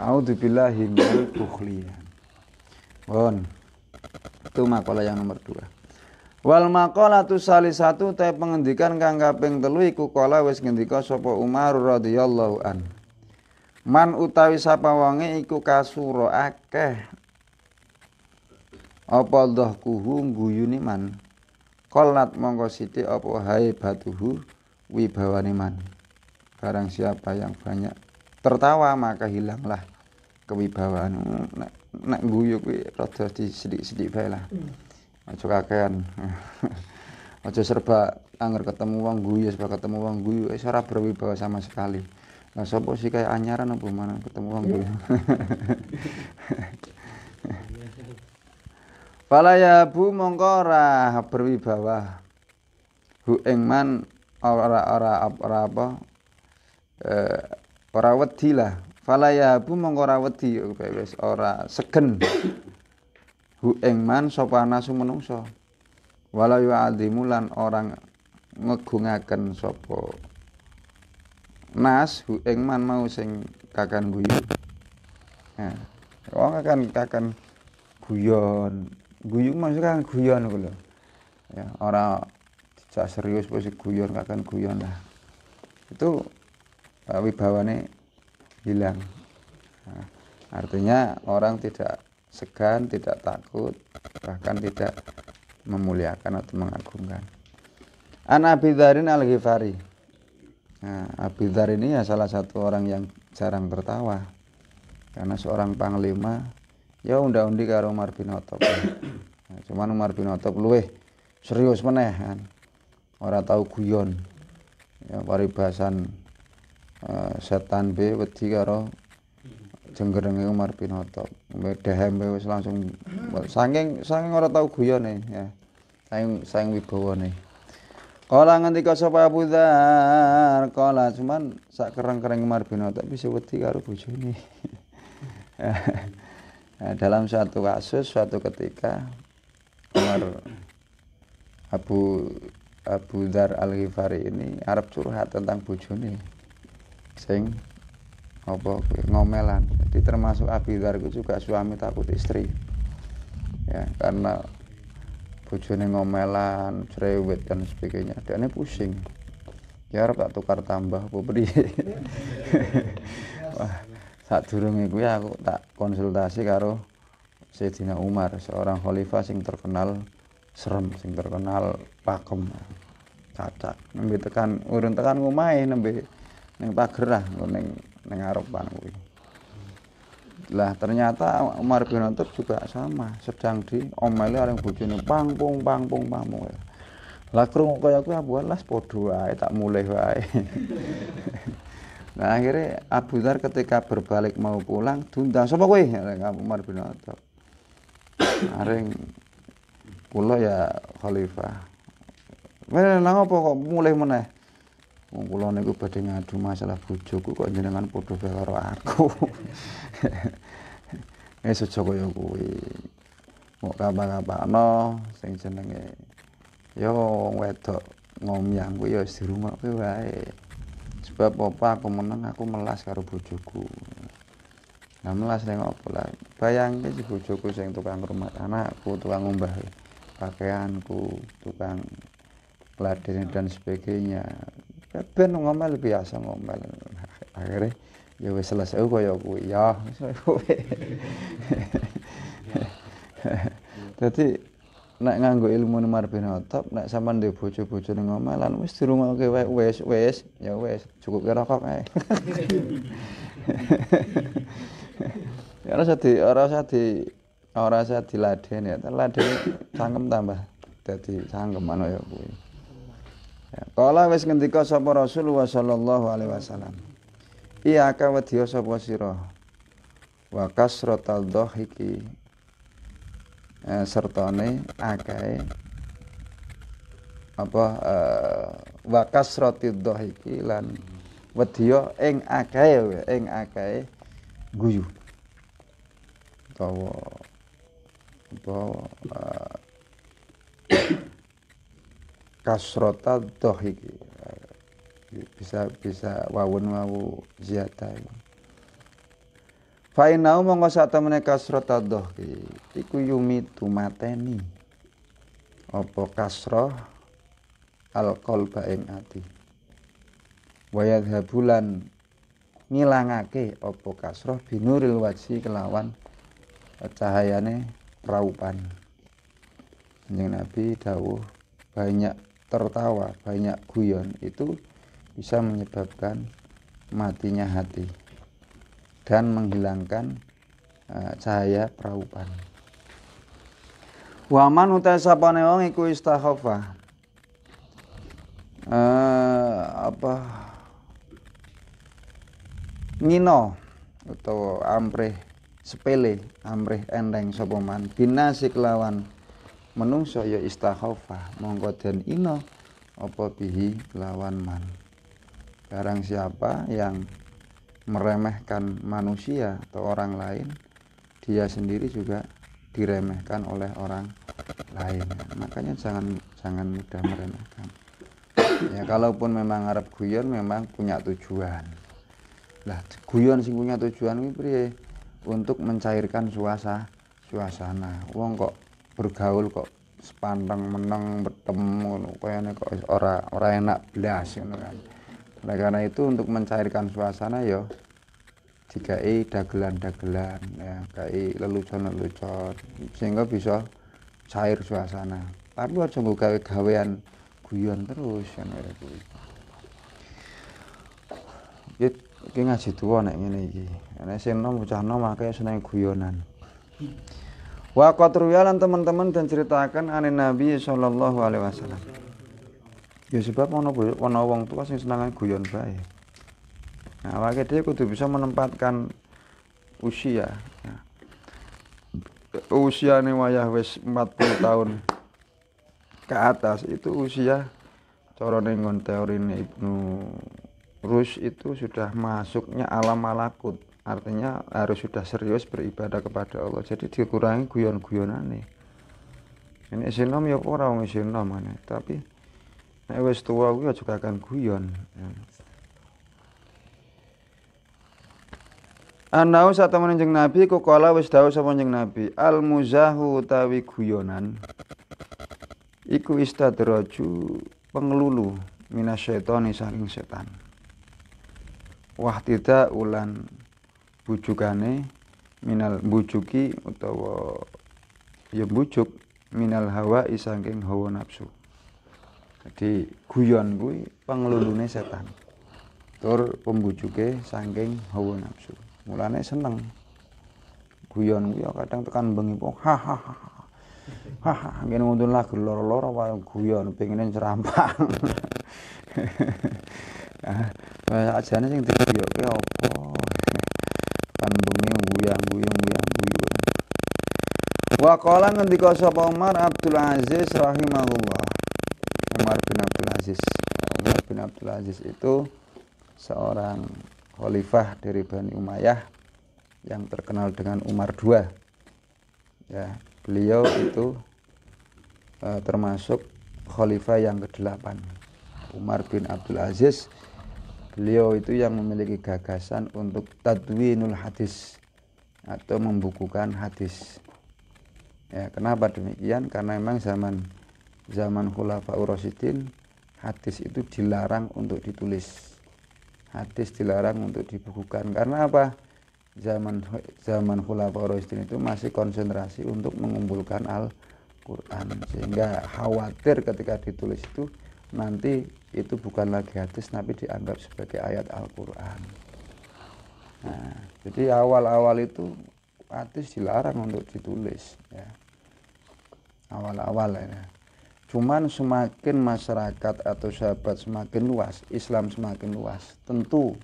a'udzubillahi minal bukhli. Itu makalah yang nomor 2. Wal maqalatu salisatu ta pengendikan kang kaping 3 iku kala wis ngendika sapa Umar radhiyallahu an. Man utawi sapa wonge iku kasura akeh apa dhahkuhu guyune man. Kolat mongko sithik apa haibatuhu wibawane man. Barang siapa yang banyak tertawa maka hilanglah kewibawaan. Nek guyu kuwi rada sithik-sithik bae lah. Aja kakean. Aja serba angger ketemu wong guyu, serba ketemu wong guyu wis ora berwibawa sama sekali. Lah sapa sih kaya anyaran apa mana ketemu wong guyu. Fala ya bu mongko ora berwibawa hu ing man ora wedi lah. Fala ya bu mongko ora wedi wis ora segen hu ing man sapa nasu menungso. Wala yu'adzimu lan orang ngegungaken sapa nas hu ing man mau sing kakan guyu. Nah, wong kakan guyon. Guyu maksudnya kan guyon gitu loh. Ya, orang tidak serius pasti guyon, kakan guyon lah. Itu wibawane hilang. Nah, artinya orang tidak segan, tidak takut, bahkan tidak memuliakan atau mengagungkan. An Abi Dzarin Al-Ghifari. Nah, Abi Dzar ini ya salah satu orang yang jarang tertawa. Karena seorang panglima ya unda-undi karo Umar bin Khattab. Nah, cuman Umar bin Khattab luwih serius meneh kan. Ora tau guyon. Ya paribasan setan be wedi karo jenggerenge Umar bin Khattab. Dehem wis langsung saking ora tau guyone ya. Saking wibawane. Kala ngendika sapa Abu Dzar, kala cuman sak kereng-kereng Umar bin Khattab bisa wedi karo bojone. Nah, dalam suatu kasus, suatu ketika Abu Dzar Al-Ghifari ini arep curhat tentang bojone sing ngomelan. Jadi termasuk Abi Dzar itu juga suami takut istri. Ya, karena bojone ngomelan, cerewet dan sebagainya. Dene pusing. Ya arep tak tukar tambah apa priye. Wah, sadurunge kuwi aku tak konsultasi karo Sayyidina Umar, seorang khalifah sing terkenal serem, sing terkenal pakem. Cacak. Nembe tekan urun tekan ngomahe nembe ning pager lah ning ngarepan kuwi. Lah ternyata Umar bin Khattab juga sama, sedang diomeli areng bojone pangpung. Lah krungu kaya kuwi abuan las padha wae tak mulih wae. Nah akhirnya Abu Dzar ketika berbalik mau pulang diundang sapa kowe Umar bin Khattab. Areng kula ya khalifah. Lah ngopo kok mulih meneh? Wong kula niku badhe ngadu masalah bojoku kok jenengan padha karo aku. Wis aja kaya kuwi. Mok kapan-kapano sing jenenge ya wong wedok ngomyang kuwi ya wis dirungokke wae. Sebab apa aku meneng aku melas karo bojoku. Nah melas ning opo lah. Bayangke si bojoku sing tukang rumah anakku, tukang ngombah pakaianku, tukang ladene dan sebagainya. Ben ngomel biasa ngomel. Akhirnya ya wis selesai kaya kuwi ya. Dadi nek nganggo ilmu Umar bin Khattab nek sampean ndek bojo-bojone ngomelan wis dirungokke wae wis ya wis cukup rokok ae. Ya ora usah diladeni ya. Ladeni cangkem tambah dadi cangkem ana ya kuwi. Ya, kala wis ngendika sapa Rasulullah sallallahu alaihi wasallam. Iya ka wedya sapa sira. Wa kasratal dhahiki sertane akeh apa wa kasratid dhahiki lan wedya ing akeh guyu. Utawa apa kasrata dhahiki bisa wawun wawu ziyadah. Fa inau mongko satemene kasrata dhahiki iku yumitu mateni apa kasrah alqalba ing ati. Wa yadhabulan ngilangake apa kasrah binuril wajhi kelawan cahayane raupan. Kanjeng Nabi dawuh banyak tertawa, banyak guyon itu bisa menyebabkan matinya hati dan menghilangkan cahaya peraupan. Waman utai sapane wong iku istakhafa ngino utawa amrih sepele, amrih enteng sapa man binasi kelawan menungso ya istakhafa mongko den ina apa bihi lawan man. Barang siapa yang meremehkan manusia atau orang lain, dia sendiri juga diremehkan oleh orang lain. Makanya jangan mudah meremehkan. Ya kalaupun memang arep guyon memang punya tujuan. Lah guyon sing punya tujuan kuwi priye? Untuk mencairkan suasana. Wong kok bergaul kok sepanteng meneng betem ngono kayane kok ora enak blas ngono kan. Oleh karena itu untuk mencairkan suasana ya dikai dagelan-dagelan ya, kai lelucon-lelucon sehingga bisa cair suasana. Tapi aja nggo gawe-gawean guyon terus kan kuwi. Iki ngaji tuwa nek ngene iki. Nek sing nom bocah nom akeh seneng guyonan. Wa qatruya lan teman-teman dan ceritakan ane Nabi sallallahu alaihi wasallam. Ya sebab ana wong tua sing seneng guyon bae. Nah, awake dhewe kudu bisa menempatkan usia. Ya. Usiane wayah wis 40 tahun ke atas itu usia cara ning teorine Ibnu Rus itu sudah masuknya alam malakut. Artinya harus sudah serius beribadah kepada Allah. Jadi dikurangi guyon-guyonane. Ini sinom ya ora wong sinom maneh, tapi nek wis tuwa kuwi aja kakan guyon. Anau satemene jeneng Nabi ku kala wis dawuh sapa jeneng Nabi, al muzahu utawi guyonan iku istadraju pengelulu minasyaitani saking setan. Wahtida ulan bujukane minal bujuki utawa ya bujuk minal hawa saking hawa nafsu. Jadi guyon kuwi pengelulune setan. Tur pembujuke saking hawa nafsu. Mulane seneng guyon kuwi kadang tekan bengi po ha ha ha ha ngene ngono lagu loro-loro wae guyon pengine cerampang. Ajane sing diguyoke apa kan bengi guyang-guyang. Wa qala ngendika sapa Umar Abdul Aziz rahimahullah. Umar bin Abdul Aziz itu seorang khalifah dari Bani Umayyah yang terkenal dengan Umar II. Ya, beliau itu termasuk khalifah yang ke-8. Umar bin Abdul Aziz, beliau itu yang memiliki gagasan untuk tadwinul hadis atau membukukan hadis. Ya, kenapa demikian? Karena memang zaman Khulafaur Rasyidin hadis itu dilarang untuk ditulis. Hadis dilarang untuk dibukukan. Karena apa? Zaman Khulafaur Rasyidin itu masih konsentrasi untuk mengumpulkan Al-Qur'an, sehingga khawatir ketika ditulis itu nanti itu bukan lagi hadis tapi dianggap sebagai ayat Al-Qur'an. Nah, jadi awal-awal itu hadis dilarang untuk ditulis ya. Awal-awal ya. Cuman semakin masyarakat atau sahabat semakin luas, Islam semakin luas, tentu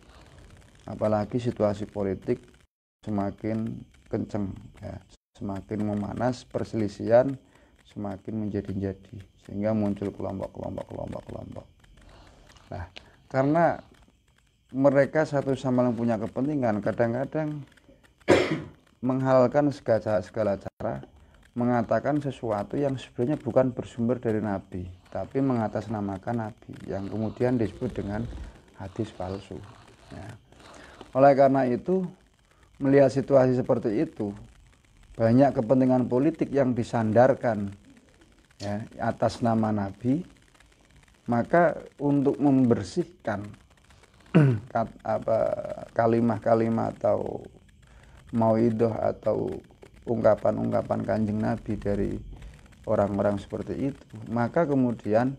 apalagi situasi politik semakin kenceng ya, semakin memanas, perselisihan semakin menjadi-jadi, sehingga muncul kelompok. Nah, karena mereka satu sama lain punya kepentingan, kadang-kadang menghalalkan segala cara mengatakan sesuatu yang sebenarnya bukan bersumber dari Nabi, tapi mengatasnamakan Nabi, yang kemudian disebut dengan hadis palsu ya. Oleh karena itu, melihat situasi seperti itu, banyak kepentingan politik yang disandarkan ya, atas nama Nabi, maka untuk membersihkan kalimah-kalimah atau mauidhah atau ungkapan-ungkapan Kanjeng Nabi dari orang-orang seperti itu, maka kemudian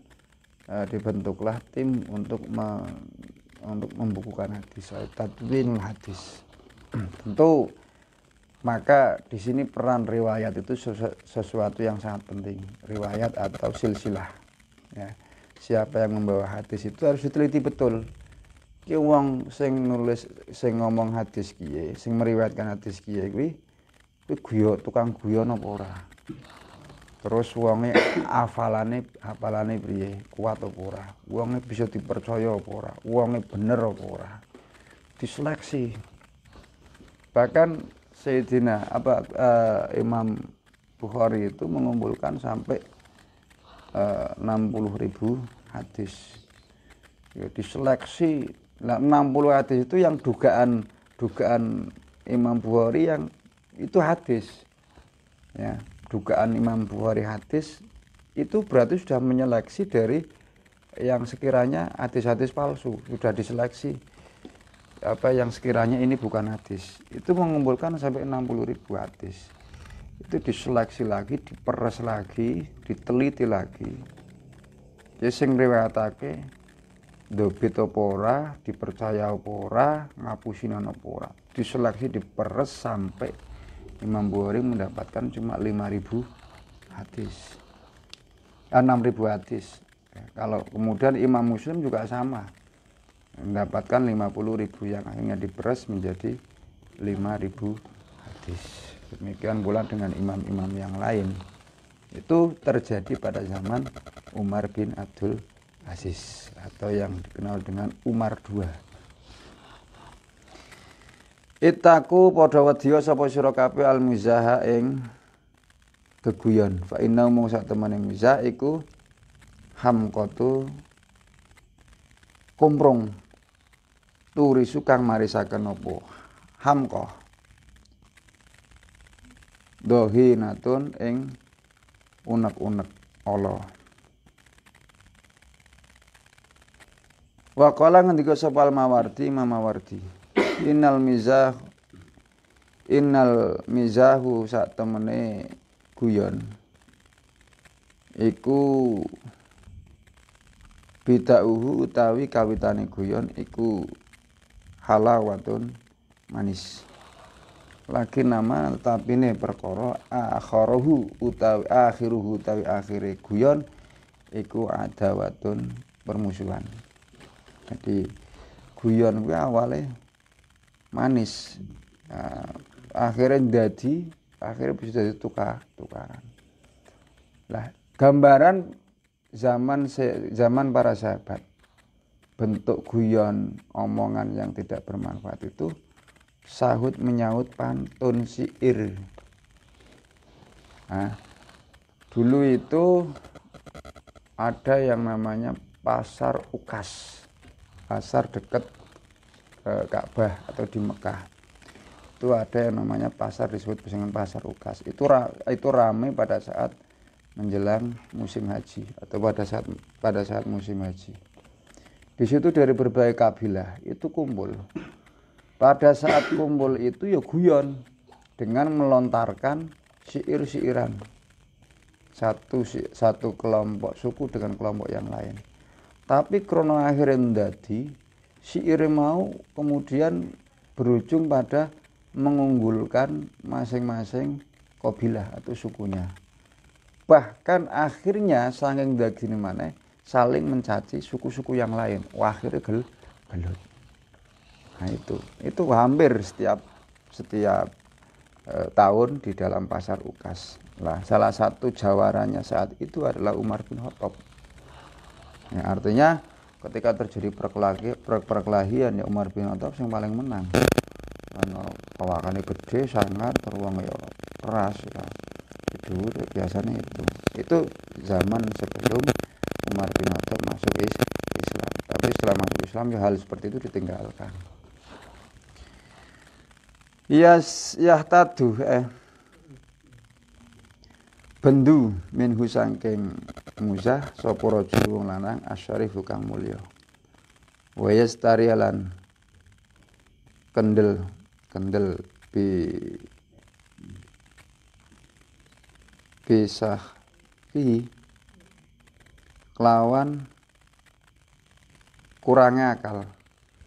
dibentuklah tim untuk membukukan hadis, tadwinul hadis. Tentu maka di sini peran riwayat itu sesuatu yang sangat penting, riwayat atau silsilah ya. Siapa yang membawa hadis itu harus diteliti betul. Ki wong sing nulis, sing ngomong hadis kiye, sing meriwayatkan hadis kiye kuwi tukang guyon apa ora. Terus wonge hafalane priye, kuat apa ora. Wonge bisa dipercaya apa ora, wonge bener apa ora. Diseleksi. Bahkan Sayyidina Imam Bukhari itu mengumpulkan sampai 60.000 hadis. Ya, diseleksi. Nah, 60 hadis itu yang dugaan Imam Bukhari yang itu hadis ya, dugaan Imam Bukhari hadis itu berarti sudah menyeleksi dari yang sekiranya hadis-hadis palsu, sudah diseleksi. yang sekiranya ini bukan hadis. Itu mengumpulkan sampai 60.000 hadis. Itu diseleksi lagi, diperes lagi, diteliti lagi. Ya sing riwayatake ndobit apa ora, dipercaya apa ora, ngapusinan apa ora. Diseleksi, diperes sampai Imam Bukhari mendapatkan cuma 5.000 hadis. 6.000 hadis. Kalau kemudian Imam Muslim juga sama, mendapatkan 50.000 yang akhirnya diperes menjadi 5.000 hadis. Demikian pula dengan imam-imam yang lain. Itu terjadi pada zaman Umar bin Abdul Aziz atau yang dikenal dengan Umar II. Itaku padha wedya sapa sira kabeh al-mizaha ing geguyon. Fa inna mung sak temene mizah iku hamqatu kumprung turi sukang marisaken apa hamqah dohinatun ing unek-unek Allah. Wa qala ngendika sapa Mawardi Imam Mawardi innal mizahu sak temene guyon iku bida'uhu utawi kawitane guyon iku halawatun manis. Lagi nama tapine perkara akhiruhu utawi akhire guyon iku adawatun permusuhan. Jadi guyon kuwi awale manis. Akhirnya bisa jadi tukaran. Lah gambaran zaman para sahabat bentuk guyon omongan yang tidak bermanfaat itu sahut menyaut pantun syair. Dulu itu ada yang namanya pasar Ukas, pasar dekat Ka'bah atau di Mekah. Itu ada yang namanya pasar disebut dengan pasar Ukas. Itu ramai pada saat menjelang musim haji atau pada saat musim haji. Di situ dari berbagai kabilah itu kumpul. Pada saat kumpul itu ya guyon dengan melontarkan syair-syairan. Satu kelompok suku dengan kelompok yang lain. Tapi krono akhirnya ndadi syair mau kemudian berujung pada mengunggulkan masing-masing kabilah atau sukunya. Bahkan akhirnya saking dagine maneh saling mencaci suku-suku yang lain. Wah, akhirnya gelut. Nah itu hampir setiap tahun di dalam pasar Ukas. Nah, salah satu jawarannya saat itu adalah Umar bin Khattab. Ya, artinya ketika terjadi perkelahian ya Umar bin Khattab yang paling menang. Karena kawakannya gede sangat teruang ya keras ya. Itu biasanya itu zaman sebelum Umar bin Khattab masuk Islam. Tapi setelah masuk Islam ya hal seperti itu ditinggalkan. Yahtadu bendu minhu sangking muzah sapa rajul wong lanang asyarifu kang mulya. Wa yastarialan kendel pisah kelawan kurangnya akal.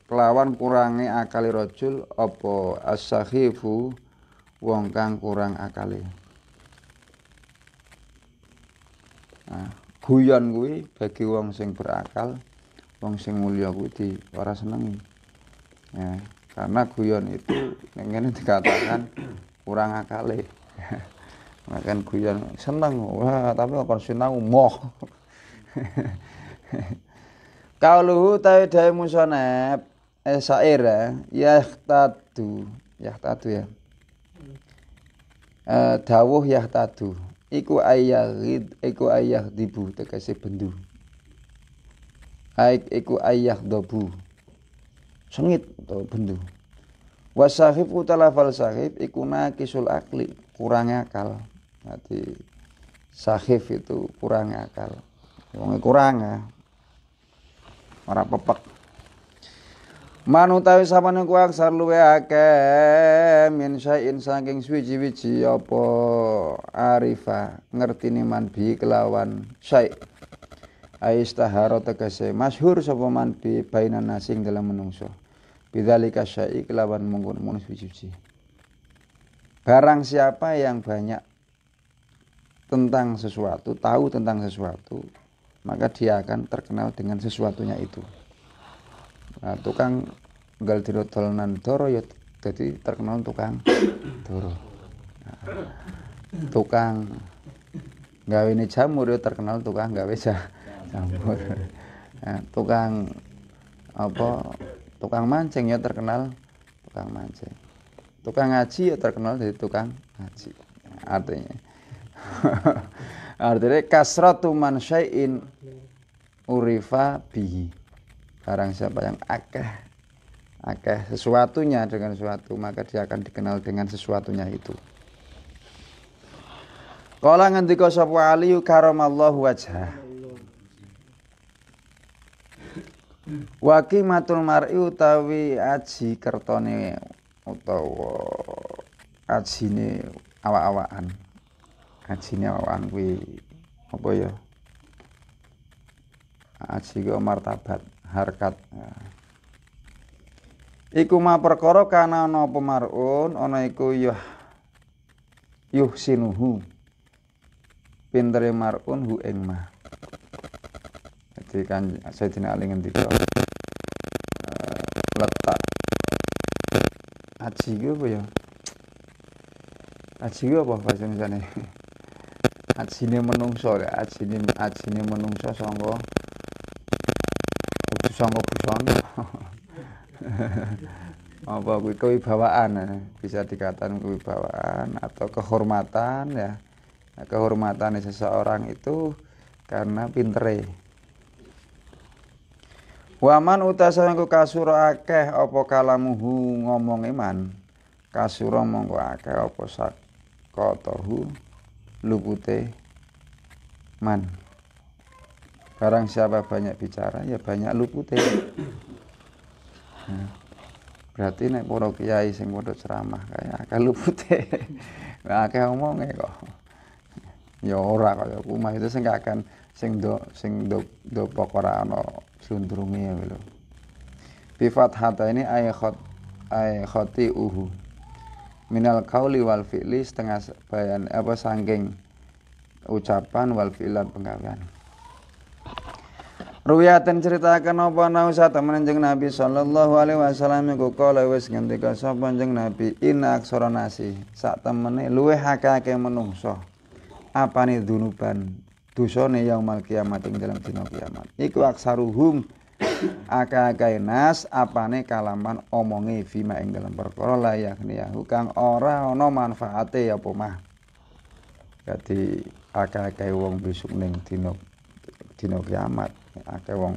Kelawan kurange akali rajul apa as-sakhifu wong kang kurang akali. Guyon kuwi bagi wong sing berakal, wong sing mulya kuwi ora senengi. Ya, karena guyon itu ngene dikatakan kurang akali. Makan guyon seneng, wah tapi kon sinau moh. Kauluhu ta'i da'i musonab syair yahtadu ya dawuh yahtadu iku ayah dibu tegese bendu iku ayah dobu sengit atau bendu wasahib utalafal sahib iku nakisul akli kurang akal. Berarti sahib itu kurang akal, wong kurang ya ora pepek. Manutawi sapane ku aksar luwe akeh min syai'in saking suwi-wiji apa arifa ngertine man bi kelawan syai' aistahara tegese masyhur sapa man bi bainan nasing dalam menungso bidzalika syai' kelawan mungkon suwi-wiji barang siapa yang banyak tentang sesuatu tahu tentang sesuatu maka dia akan terkenal dengan sesuatunya itu. Nah, tukang nggal didol-dolanan doro ya dadi terkenal tukang doro. Nah, tukang gawene jamur ya terkenal tukang gawe jamur. Nah, tukang mancing ya terkenal tukang mancing. Tukang ngaji ya terkenal dari tukang ngaji. Artinya kasratu man syai'in urifa bihi. Barang siapa yang akeh sesuatunya dengan sesuatu maka dia akan dikenal dengan sesuatunya itu. Kala ngendika sapa Ali karamallahu wajhah. Wa qimatul mar'i utawi aji kertone utawa ajine awak-awakan. Ajine awakan kuwi apa ya? Aji ku martabat harkat iku ma perkara kana ana apa marun ana iku yuhsinuhu pintere marun hu ing ma dadi kan Sayyidina Ali ngendika letak aji ku apa ya aji ku apa bahasa Indonesiane ajine menungso ya ajine menungso sangka busana apa kuwi kewibawaan bisa dikatakan kewibawaan atau kehormatan ya kehormatan seseorang itu karena pintere waman utasaku kasura akeh apa kalamuhu ngomong iman kasura mongko akeh apa sakotohu lupute man. Barang siapa banyak bicara ya banyak lupute. Nah, berarti nek para kiai sing padha ceramah kaya akeh lupute. Akeh omonge kok. Ya ora kaya kumah itu sing akan sing do ora ana slundrunge lho. Bi fathata ini ay khati uhu. Minal qauli wal fi'li setengah bayan apa saking ucapan wal fi'lan penggawean. Ruwiyatan ceritakan apa nausa temen Kanjeng Nabi sallallahu alaihi wasallam iku kala wis ngendika sapa Kanjeng Nabi inna aksara nasi sak temene luweh akeh menungso apane dunuban dosane yaumul kiamat ing dalam dina kiamat iku aksaruhum akeh nas apane kalaman omonge fima ing dalam perkara layakne kang ora ana manfaate apa mah dadi akeh wong besok ning dina kiamat akeh wong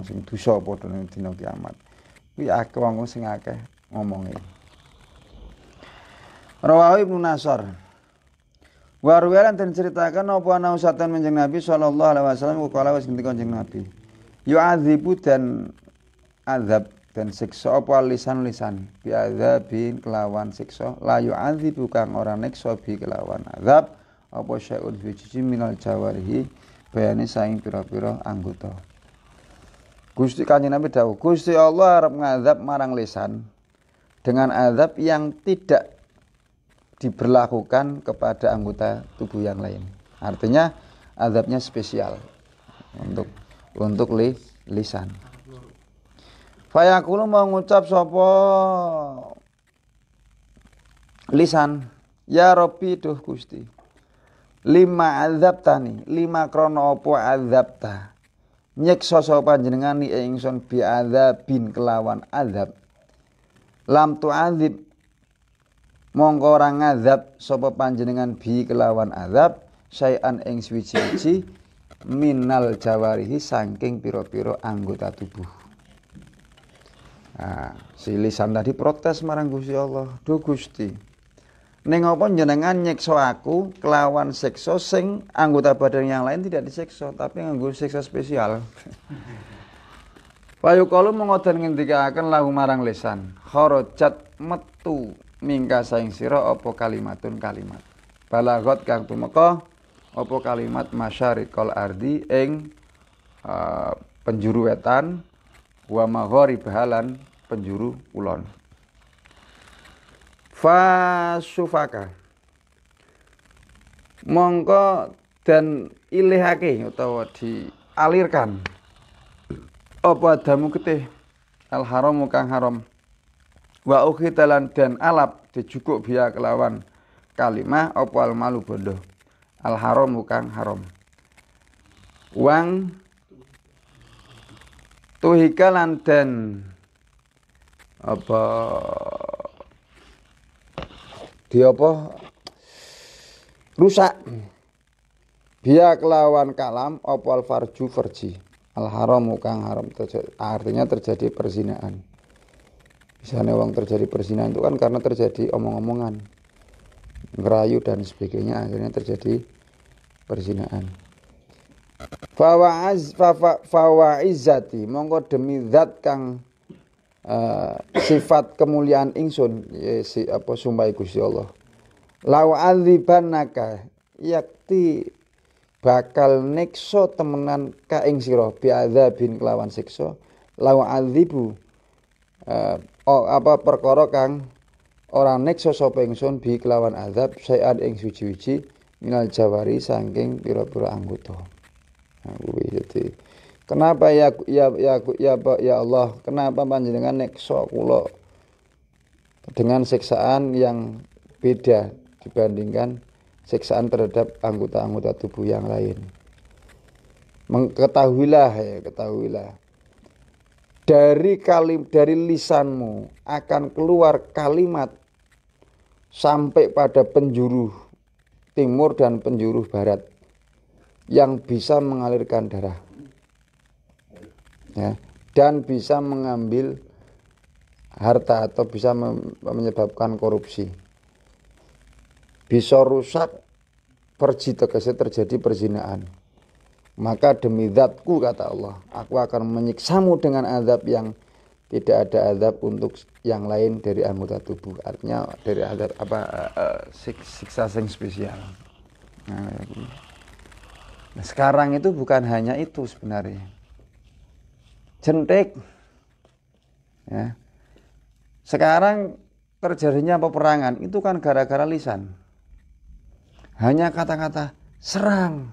sing dosa padha ning dina kiamat kuwi akeh wong sing akeh ngomonge Rawahu Ibnu Nasr wa ruwayan den ceritakan apa ana usatan Kanjeng Nabi sallallahu alaihi wasallam kala wis ngendika Kanjeng Nabi yu'adzibu dan azab dan siksa apa lisan bi adzabin kelawan siksa la yu'adzibu kang ora neksa bi kelawan azab apa syai'un fi minal jawarihi bayane saing pira-pira anggota. Gusti Kanjeng Nabi dawuh, Gusti Allah arep ngazab marang lisan dengan azab yang tidak diberlakukan kepada anggota tubuh yang lain. Artinya azabnya spesial untuk lisan. Fayaqulu mau ngucap sapa lisan, ya Rabbi duh Gusti. 5 azabtani 5 krana apa azabta nyiksa sapa panjenengan ni ingsun bi azabin kelawan azab lam tu'adzib mongko ora ngazab sapa panjenengan bi kelawan azab syai'an ing suwi-wiji minal jawarihi saking pira-pira anggota tubuh. Nah, si lisan tadi protes marang Gusti Allah, "Duh Gusti, ning apa jenengan nyiksa aku kelawan siksa sing anggota badan yang lain tidak disiksa tapi nganggo siksa spesial." Fayuqalu mengkoden ngendikaken lahu marang lisan, kharajat metu mingka saing sira apa kalimatun kalimat. Balagot kang tumeka apa kalimat masyariqal ardi ing penjuru wetan wa magharibahalan penjuru kulon. Fasufaka mongko dan ilihake utawa dialirkan apa adamu getih al haram kang haram wa ukhitalan dan alap dijukuk biya kelawan kalimah apa al malu bondo al haram kang haram wang tuhikalan dan apa rusak biya kelawan kalam apa al farju farji al haram kang haram artinya terjadi perzinaan. Misalnya wong terjadi perzinahan itu kan karena terjadi omong-omongan, ngerayu dan sebagainya, akhirnya terjadi perzinahan. Fawa'izzati mongko demi zat kang sifat kemuliaan ingsun sumpah Gusti Allah. Lau adzibannaka yakti bakal nekso temenan ka ing sira bi'adzabin kelawan siksa lau adzibu perkara kang ora nekso sapa ingsun bi kelawan azab sayan ing suci-suci minal jawari saking pira-pira anggota. Nah, kuwi kenapa ya Allah, kenapa panjenengan nekso kula dengan siksaan yang beda dibandingkan siksaan terhadap anggota-anggota tubuh yang lain. Ketahuilah dari lisanmu akan keluar kalimat sampai pada penjuru timur dan penjuru barat yang bisa mengalirkan darah, ya, dan bisa mengambil harta atau bisa menyebabkan korupsi. Bisa rusak tegese terjadi perzinaan. Maka demi zatku kata Allah, aku akan menyiksamu dengan azab yang tidak ada azab untuk yang lain dari anggota tubuh. Artinya dari azab siksa yang spesial. Nah, sekarang itu bukan hanya itu sebenarnya. Jentik. Ya. Sekarang terjadinya peperangan itu kan gara-gara lisan. Hanya kata-kata serang,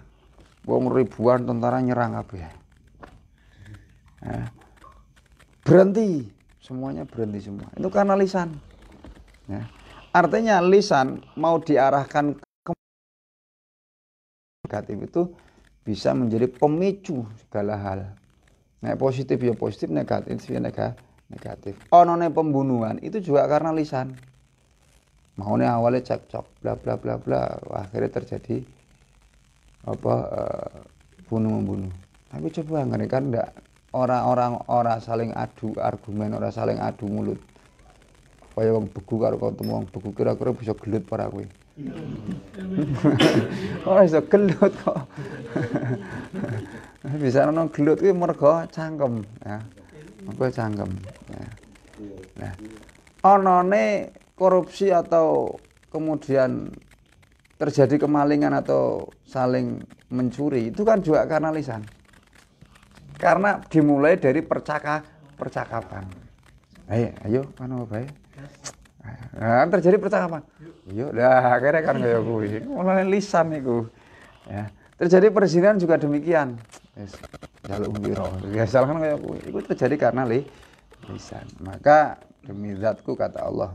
wong ribuan tentara nyerang kabeh. Ya. Berhenti, semuanya berhenti semua. Itu karena lisan. Ya. Artinya lisan mau diarahkan ke negatif itu bisa menjadi pemicu segala hal. Nah, positif ya positif, negatif ya negatif. Onone pembunuhan itu juga karena lisan. Maunya awalnya cekcok bla bla bla bla, akhirnya terjadi bunuh-membunuh. Tapi coba kan enggak orang saling adu argumen, orang saling adu mulut. Kaya wong begu karo ketemu wong begu kira-kira bisa gelut para kowe. Ora iso gelut kok. Bisa ono gelut kuwi mergo cangkem, ya. Mergo cangkem, ya. Nah, onone korupsi atau kemudian terjadi kemalingan atau saling mencuri itu kan juga karena lisan. Karena dimulai dari percakapan. Ayo mana bae. Nah, terjadi percakapan. Yo, dah akhirnya kan kaya kuwi. Mulane lisan iku. Ya. Terjadi perzinahan juga demikian. Wis jaluk ngira. Biasa kan kaya kuwi. Iku terjadi karena lisan. Maka demi zatku kata Allah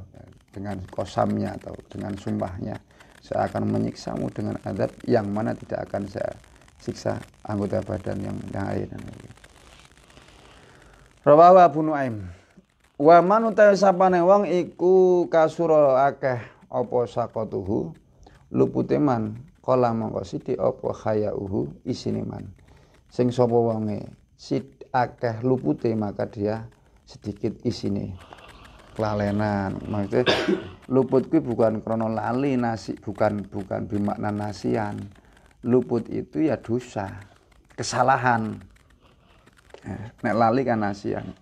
dengan kosamnya atau dengan sumpahnya, saya akan menyiksamu dengan azab yang mana tidak akan saya siksa anggota badan yang lain. Rawahu Abu Nuaim. Wa man utawi sapane wong iku kasura akeh apa sakotuhu lupute man kala mongko sithik apa khayauhu isine man. Sing sapa wonge akeh lupute maka dia sedikit isine. Kelalenan, maksudnya luput itu bukan krono lali bukan bermakna nasian. Luput itu ya dosa, kesalahan. Nek lali kan nasian.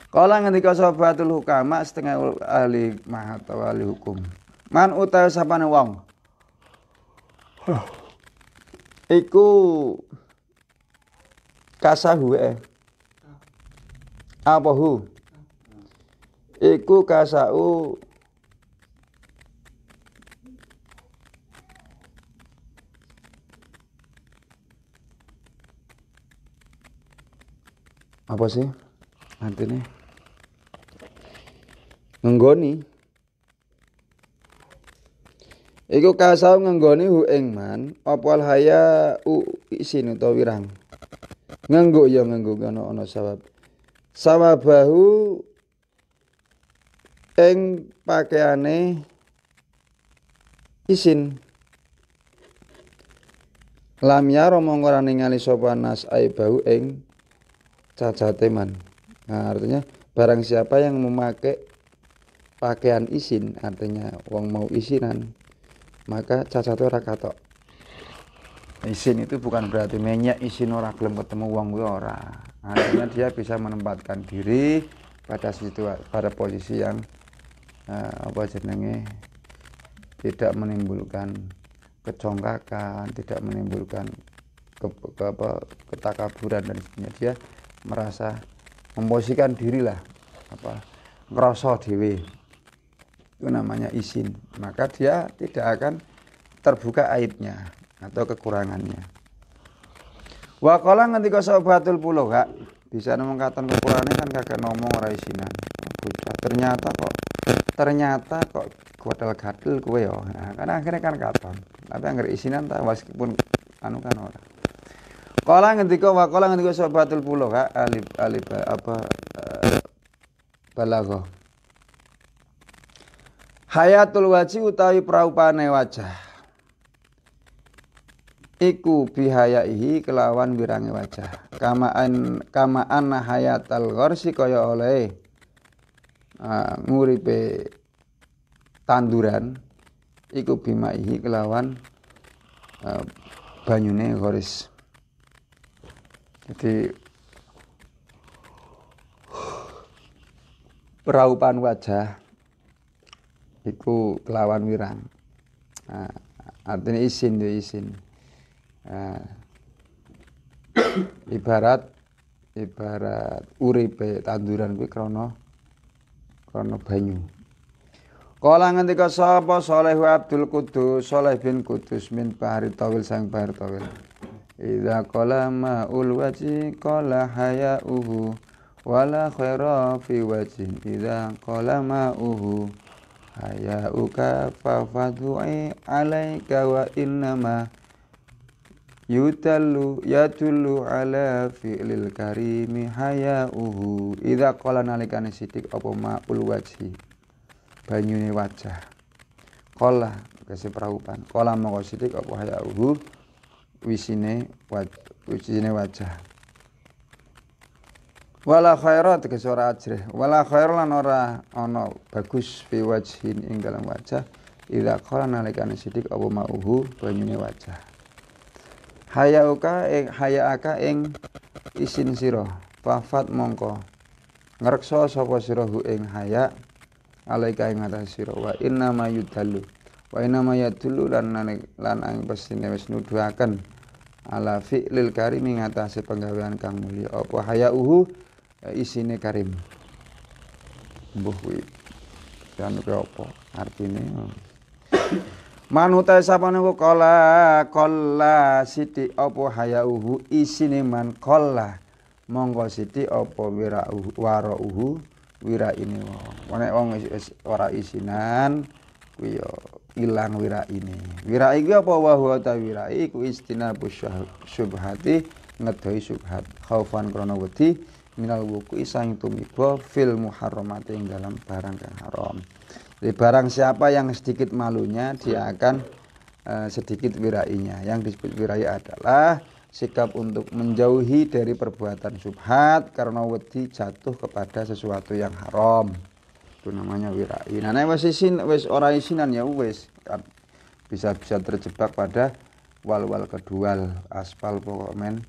Kala ngendika sahabatul hukama setengah ahli maha atau ahli hukum. Man utawi sapane wong. Iku kasahu apa hu? Iku kasau apa sih artinya? Ngenggoni. Iku kasau ngenggoni hu ing man apa haya isin utawa wirang. Nganggo ya nganggo ana sabab. Sawabahu ing pakaiane isin. Lam yaro mongko ora ningali sapa nas aibahu ing cacate man. Nah, artinya barang siapa yang memakai pakaian isin, artinya wong mau isinan, maka cacate ora katok. Isin itu bukan berarti menyek isin ora gelem ketemu wong kuwi ora. Artinya dia bisa menempatkan diri pada posisi yang tidak menimbulkan kecongkakan, tidak menimbulkan ketakaburan dan sebagainya. Dia merasa memposisikan diri lah, ngerasa dhewe. Itu namanya isin. Maka dia tidak akan terbuka aibnya atau kekurangannya. Wa qala ngendika sahabatul puluha, bisa nemong katon kekurangane kan kagak ngomong ora isinan. Bocah ternyata kok gadel kowe ya. Nah, kan akhirnya kan katon. Tapi anggere isinan ta meskipun anu kan ora. Qala ngendika sahabatul puluha alif balaghah. Hayatul wajhi utawi praupane wajah. Iku bihayaihi kelawan wirange wajah. Kama anna hayatal gharsi kaya oleh nguripe tanduran iku bimaihi kelawan banyune gharis. Jadi peraupan wajah iku kelawan wirang. Artinya isin. Ibarat uripe tanduran kuwi krana banyu. Kala ngendika sapa Saleh Abdul Qudus, Saleh bin Qudus min Bahri Tawil sang Bahri Tawil. Idza qala ma'ul wajhi qala haya'uhu wala khaira fi wajhin idza qala ma'uhu haya'uka fa fadhu'i alaika wa innama yudallu ala fi'lil karimi haya'uhu. Idza qala nalikane sithik apa ma'ul wajhi banyune wajah. Qala kese praupan. Qala mongko sithik apa haya'uhu wisine wajah. Wala khairat kese ora ajrih. Wala khair lan ora ana bagus fi wajhin ing dalam wajah. Idza qala nalikane sithik apa ma'uhu banyune wajah. Haya'aka ing isin sira fafat mongko ngreksa sapa sira hu ing haya alaika ing atas sira wa inna ma yudallu wa inna ma yadullu lan ang pestine wis nuduhaken ala fi'lil karim ing atase penggawean kang mulya apa haya'uhu isine karim mbuh kuwi jan apa artine manuta sapane kala siti apa hayauhu isine man kala monggo siti apa warauhu wiraine wong nek wong ora isinan kuwi ya ilang wiraine wirai iki apa wa huwa ta wirai iku istinabu syubhati ngedoi syubhat khaufan krana wedi minal wuqi sang tumiba fil muharramati ing dalam barang kang haram. Jadi barang siapa yang sedikit malunya dia akan sedikit wirainya. Yang disebut wirai adalah sikap untuk menjauhi dari perbuatan syubhat karena wedi jatuh kepada sesuatu yang haram. Itu namanya wirai. Nah, nek wis ora isinan ya wis bisa terjebak pada wal-wal kedual aspal pokok men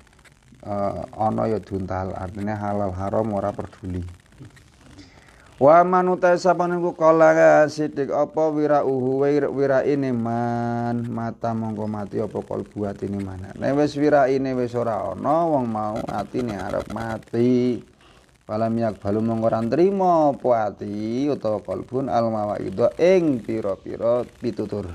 ana ya diuntal, artinya halal haram ora peduli. Wa manuta sapane ku kala sithik apa wirauhu wiraine man mata mongko mati apa kalbu atine man. Nek wis wiraine wis ora ana wong mau atine arep mati. Falam yakbalu mongko ora nrimo apa ati utawa kalbun almawaidha ing pira-pira pitutur.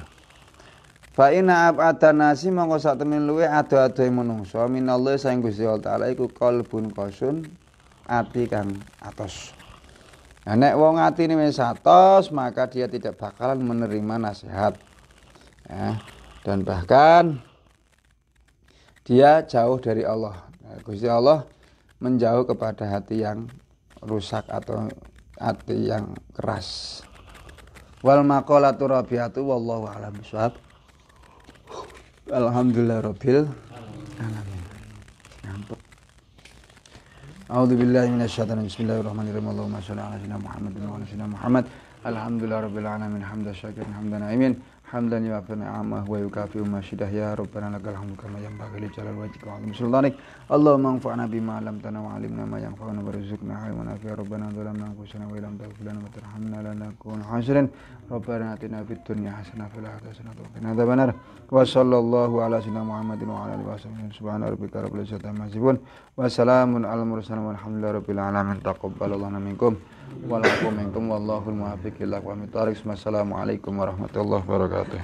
Fa inna abadanasi mongko sak temen luwe ado-adohe manungsa minallah saing Gusti Allah taala iku kalbun qasun ati kang atos. Nah, nek wong atine wis atos, maka dia tidak bakalan menerima nasihat. Ya, dan bahkan dia jauh dari Allah. Nah, Gusti Allah menjauh kepada hati yang rusak atau hati yang keras. Wal maqalatu rabi'atu wallahu a'lam bishawab. Alhamdulillahirabbil alamin. A'udzu billahi minasyaitonir rajim. Bismillahirrahmanirrahim. Allahumma shalli ala sayyidina Muhammad wa ala sayyidina Muhammad. Alhamdulillahirabbil alamin. Hamdan syakiran hamdan na'imin. Hamdan yuwafi ni'amahu wa yukafi'u masyidah ya rabbana lakal hamdu kama yanbaghi li jalali wajhika wa 'azimi sultanik. Allahumma anfa'na bima 'allamtana wa 'allimna ma yanfa'una warzuqna 'ilman nafi'an. Rabbana zalamna anfusana wa illam taghfir lana wa tarhamna lanakunanna khasirin. Rabbana atina fid dunya hasanah wa fil akhirati hasanah wa qina adzabannar. Wa sallallahu ala sayyidina Muhammadin wa ala alihi wasallam. Subhana rabbika rabbil izzati amma yasifun. Wa salamun alal mursalin walhamdulillahi rabbil alamin. Taqabbalallahu minkum wa lakum minkum wallahul muwaffiq ila aqwamit thariq. Wassalamualaikum warahmatullahi wabarakatuh.